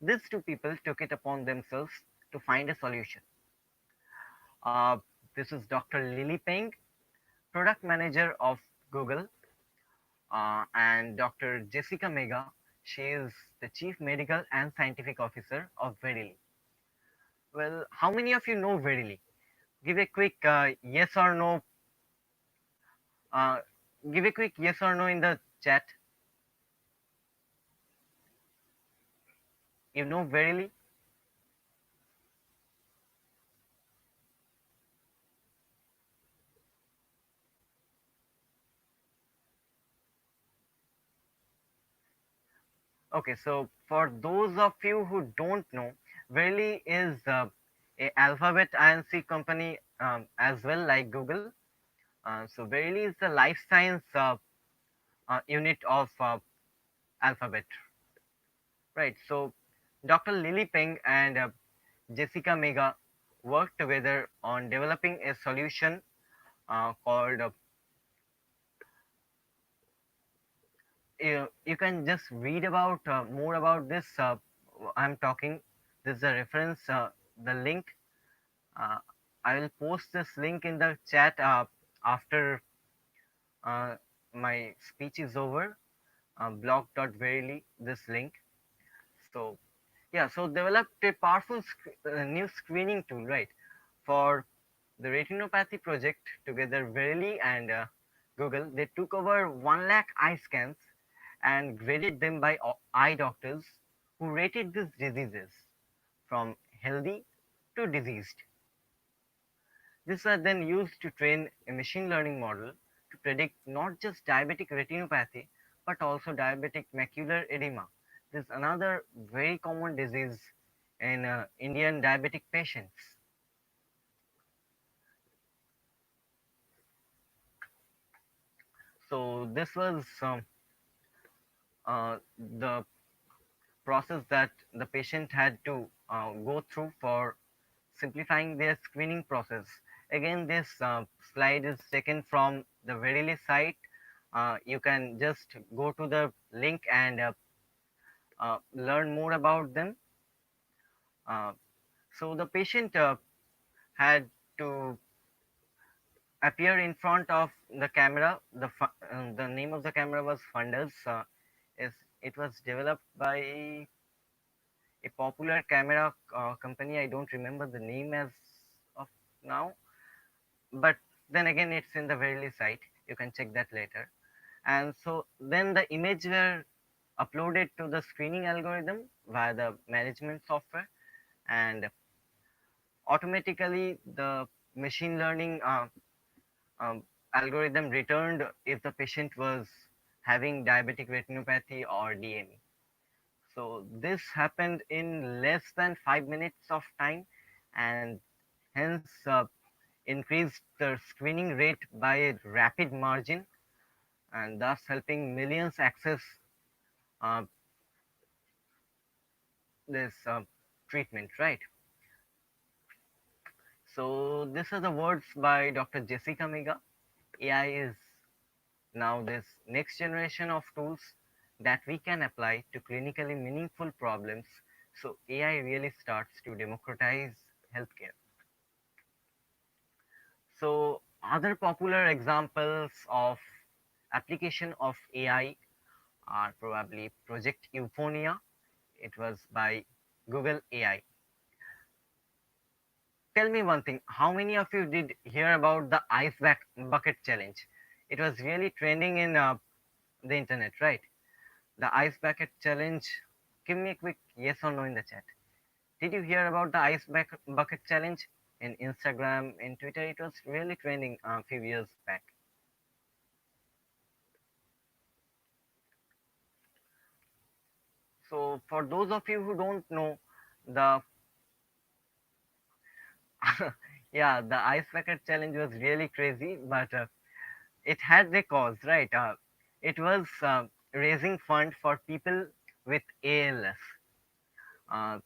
these two people took it upon themselves to find a solution. Uh, this is Dr. Lily Peng, product manager of Google, and Dr. Jessica Mega. She is the chief medical and scientific officer of Verily. Well, how many of you know Verily? Give a quick yes or no. Uh, Give a quick yes or no in the chat. You know Verily? Okay, so for those of you who don't know, Verily is a Alphabet INC company, as well like Google. So Verily is the life science unit of Alphabet, right? So Dr. Lily Peng and Jessica Mega worked together on developing a solution called you can just read about more about this. I'm talking. This is a reference. The link. Uh, I will post this link in the chat after uh, my speech is over. Blog.verily. This link. So yeah. So developed a powerful new screening tool, right, for the retinopathy project together. Verily and Google, they took over 1 lakh eye scans and graded them by eye doctors who rated these diseases from healthy to diseased. These are then used to train a machine learning model to predict not just diabetic retinopathy but also diabetic macular edema. This is another very common disease in Indian diabetic patients. So this was the process that the patient had to go through for simplifying their screening process. Again, this slide is taken from the Verily site. You can just go to the link and learn more about them. Uh, so the patient had to appear in front of the camera. The name of the camera was Funders. Is It was developed by a popular camera company. I don't remember the name as of now, but then again, it's in the Verily site. You can check that later. And so then the image were upload it to the screening algorithm via the management software, and automatically the machine learning um, algorithm returned if the patient was having diabetic retinopathy or DME. So this happened in less than 5 minutes of time, and hence increased the screening rate by a rapid margin, and thus helping millions access uh, this treatment, right? So this are the words by Dr. Jessica Mega. AI is now this next generation of tools that we can apply to clinically meaningful problems. So AI really starts to democratize healthcare. So other popular examples of application of AI are probably Project Euphonia. It was by Google AI. Tell me one thing, how many of you did hear about the bucket challenge? It was really trending in the internet, right? The ice bucket challenge. Give me a quick yes or no in the chat. Did you hear about the bucket challenge in Instagram, in Twitter? It was really trending a few years back. So for those of you who don't know, the yeah, the ice bucket challenge was really crazy, but it had a cause, right? It was raising fund for people with ALS. Uh,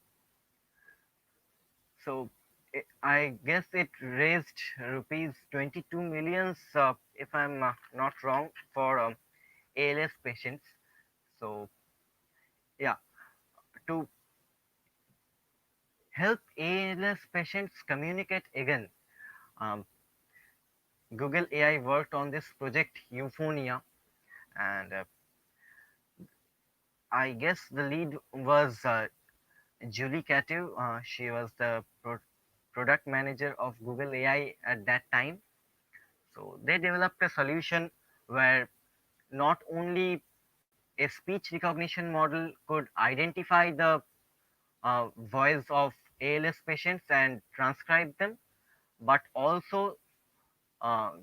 so I guess it raised rupees 22 millions, if I'm not wrong, for ALS patients. So yeah, to help ALS patients communicate again, um, Google AI worked on this project Euphonia, and I guess the lead was Julie Catu. She was the product manager of Google AI at that time. So they developed a solution where not only a speech recognition model could identify the voice of ALS patients and transcribe them, but also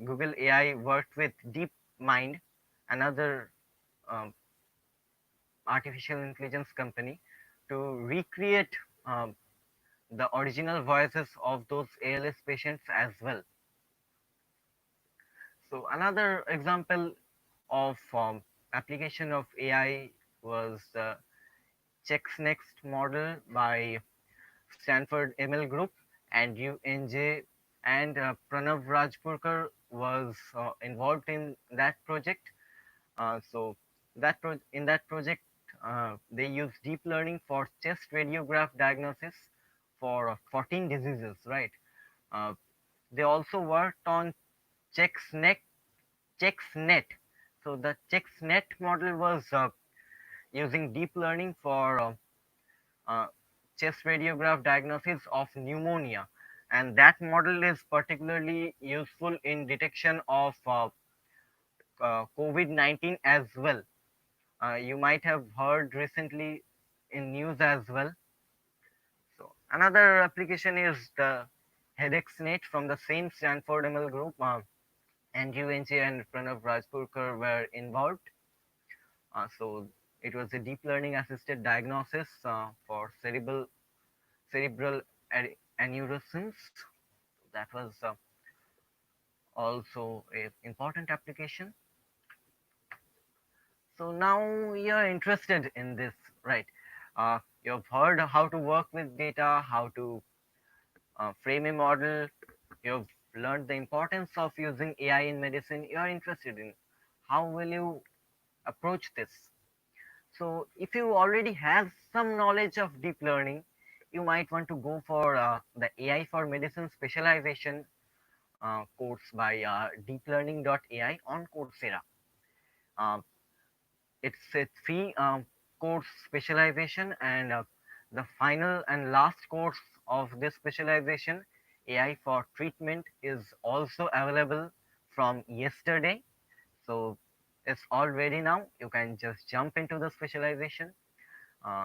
Google AI worked with DeepMind, another um, artificial intelligence company, to recreate um, the original voices of those ALS patients as well. So another example of application of AI was the Checks Next model by Stanford ML Group, and UNJ, and Pranav Rajpurkar was involved in that project. So in that project, they use deep learning for chest radiograph diagnosis for 14 diseases, right? Uh, they also worked on ChexNet. ChexNet. So the ChexNet model was using deep learning for uh, chest radiograph diagnosis of pneumonia, and that model is particularly useful in detection of COVID-19 as well. You might have heard recently in news as well. So another application is the HeadacheSnet from the same Stanford ML group, and UNJ and Pranav Rajpurkar were involved. So it was a deep learning assisted diagnosis for cerebral aneurysms. That was also a important application. So now you're interested in this, right? You've heard how to work with data, how to frame a model. You've learned the importance of using AI in medicine. You're interested in how will you approach this. So if you already have some knowledge of deep learning, you might want to go for the AI for medicine specialization course by deeplearning.ai on Coursera. Uh, it's a free course specialization, and the final and last course of this specialization, AI for treatment, is also available from yesterday. So is all ready now. You can just jump into the specialization.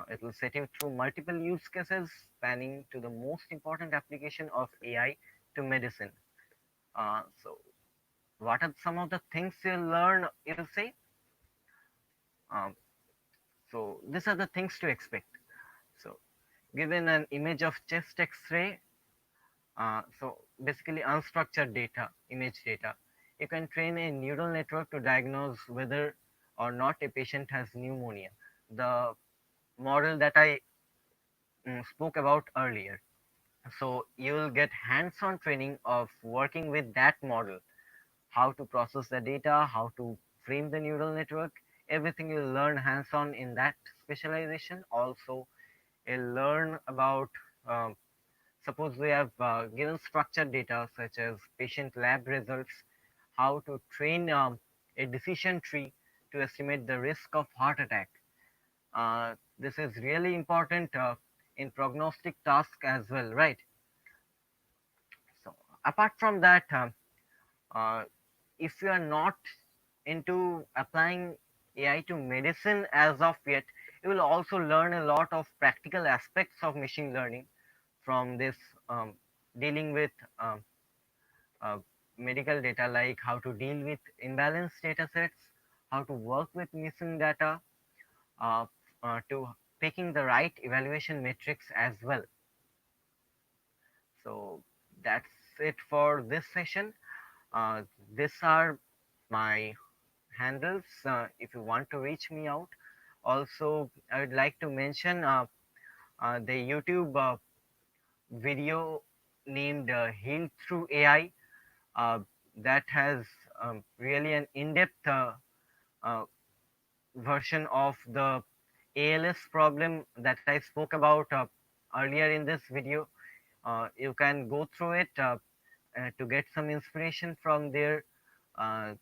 It will set you through multiple use cases spanning to the most important application of AI to medicine. So, what are some of the things you'll learn? You'll say. Um, so, these are the things to expect. So, given an image of chest X-ray, so basically unstructured data, image data, you can train a neural network to diagnose whether or not a patient has pneumonia. The model that I spoke about earlier. So you will get hands-on training of working with that model, how to process the data, how to frame the neural network. Everything you'll learn hands-on in that specialization. Also, you'll learn about um, suppose we have given structured data such as patient lab results, how to train a decision tree to estimate the risk of heart attack. This is really important in prognostic tasks as well, right? So apart from that, uh, if you are not into applying AI to medicine as of yet, you will also learn a lot of practical aspects of machine learning from this um, dealing with um, uh, medical data, like how to deal with imbalanced data sets, how to work with missing data, uh, to picking the right evaluation metrics as well. So that's it for this session. Uh, these are my handles if you want to reach me out. Also, I would like to mention the YouTube video named Heal Through AI uh, that has really an in-depth uh, version of the ALS problem that I spoke about earlier in this video. You can go through it to get some inspiration from there. Uh,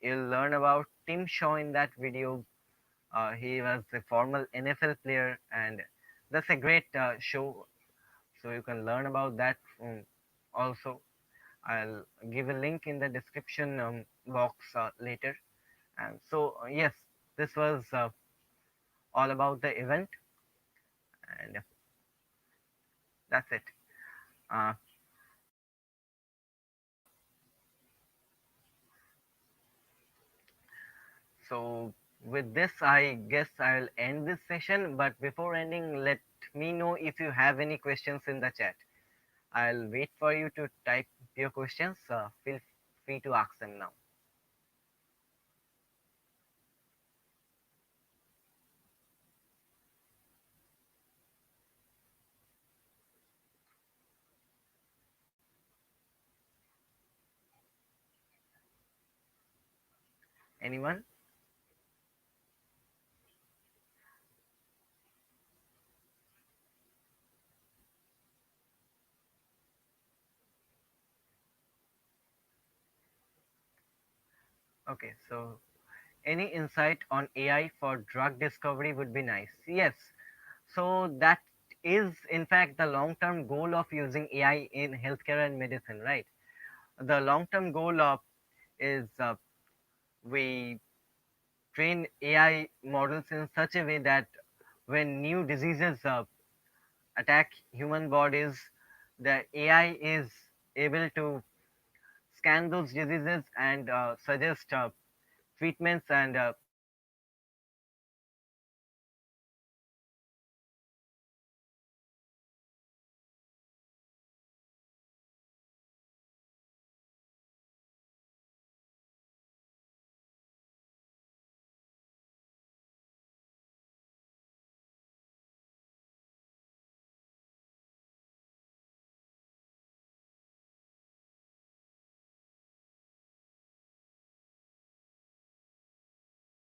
you'll learn about Tim Shaw in that video. He was a former NFL player, and that's a great show. So you can learn about that also. I'll give a link in the description box later. And so, yes, this was all about the event, and that's it. Uh, so, with this, I guess I'll end this session. But before ending, let me know if you have any questions in the chat. I'll wait for you to type your questions. Feel free to ask them now. Anyone? Okay, so any insight on AI for drug discovery would be nice. Yes, so that is in fact the long-term goal of using AI in healthcare and medicine, right? The long-term goal of is we train AI models in such a way that when new diseases attack human bodies, the AI is able to scan those diseases and suggest treatments and predict the outcomes of those treatments. So that is the long-term goal of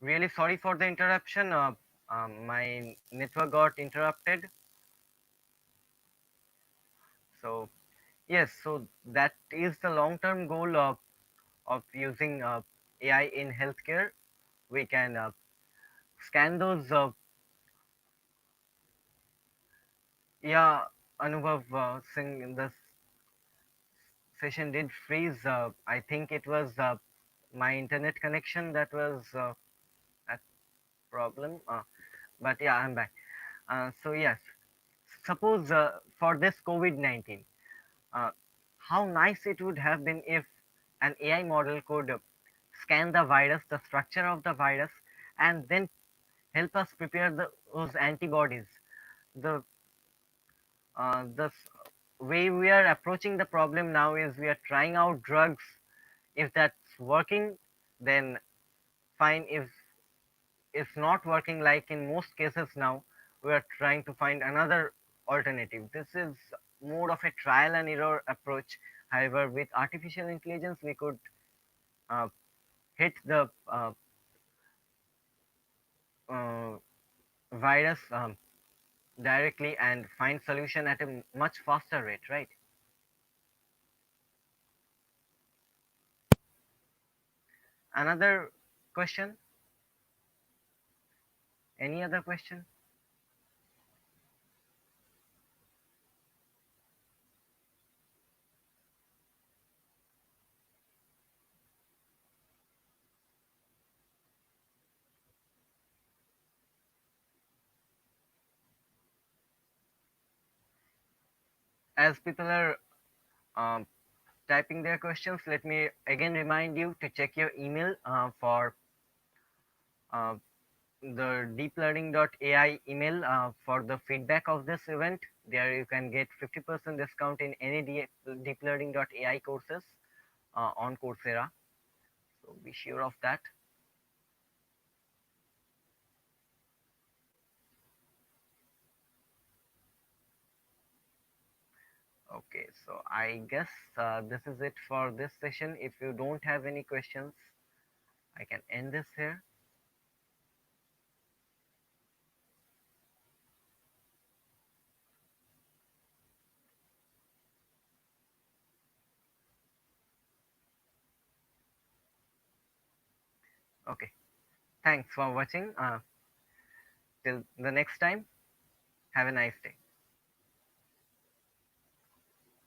Really sorry for the interruption. My network got interrupted. So yes, so that is the long-term goal of using AI in healthcare. We can scan those. Yeah, Anubhav, Singh, the session did freeze. I think it was my internet connection that was at problem. But yeah, I'm back. So yes, suppose for this COVID-19, uh, how nice it would have been if an AI model could scan the virus, the structure of the virus, and then help us prepare those antibodies. The way we are approaching the problem now is we are trying out drugs. If that's working, then fine. If it's not working, like in most cases now, we are trying to find another alternative. This is more of a trial and error approach. However, with artificial intelligence, we could uh, hit the uh, virus directly and find solution at a much faster rate, right? Another question? Any other question? As people are um, typing their questions, let me again remind you to check your email for uh, the deeplearning.ai email for the feedback of this event. There you can get 50% discount in any deeplearning.ai courses on Coursera. So be sure of that. Okay, so I guess this is it for this session. If you don't have any questions, I can end this here. Okay, thanks for watching. Till the next time, have a nice day.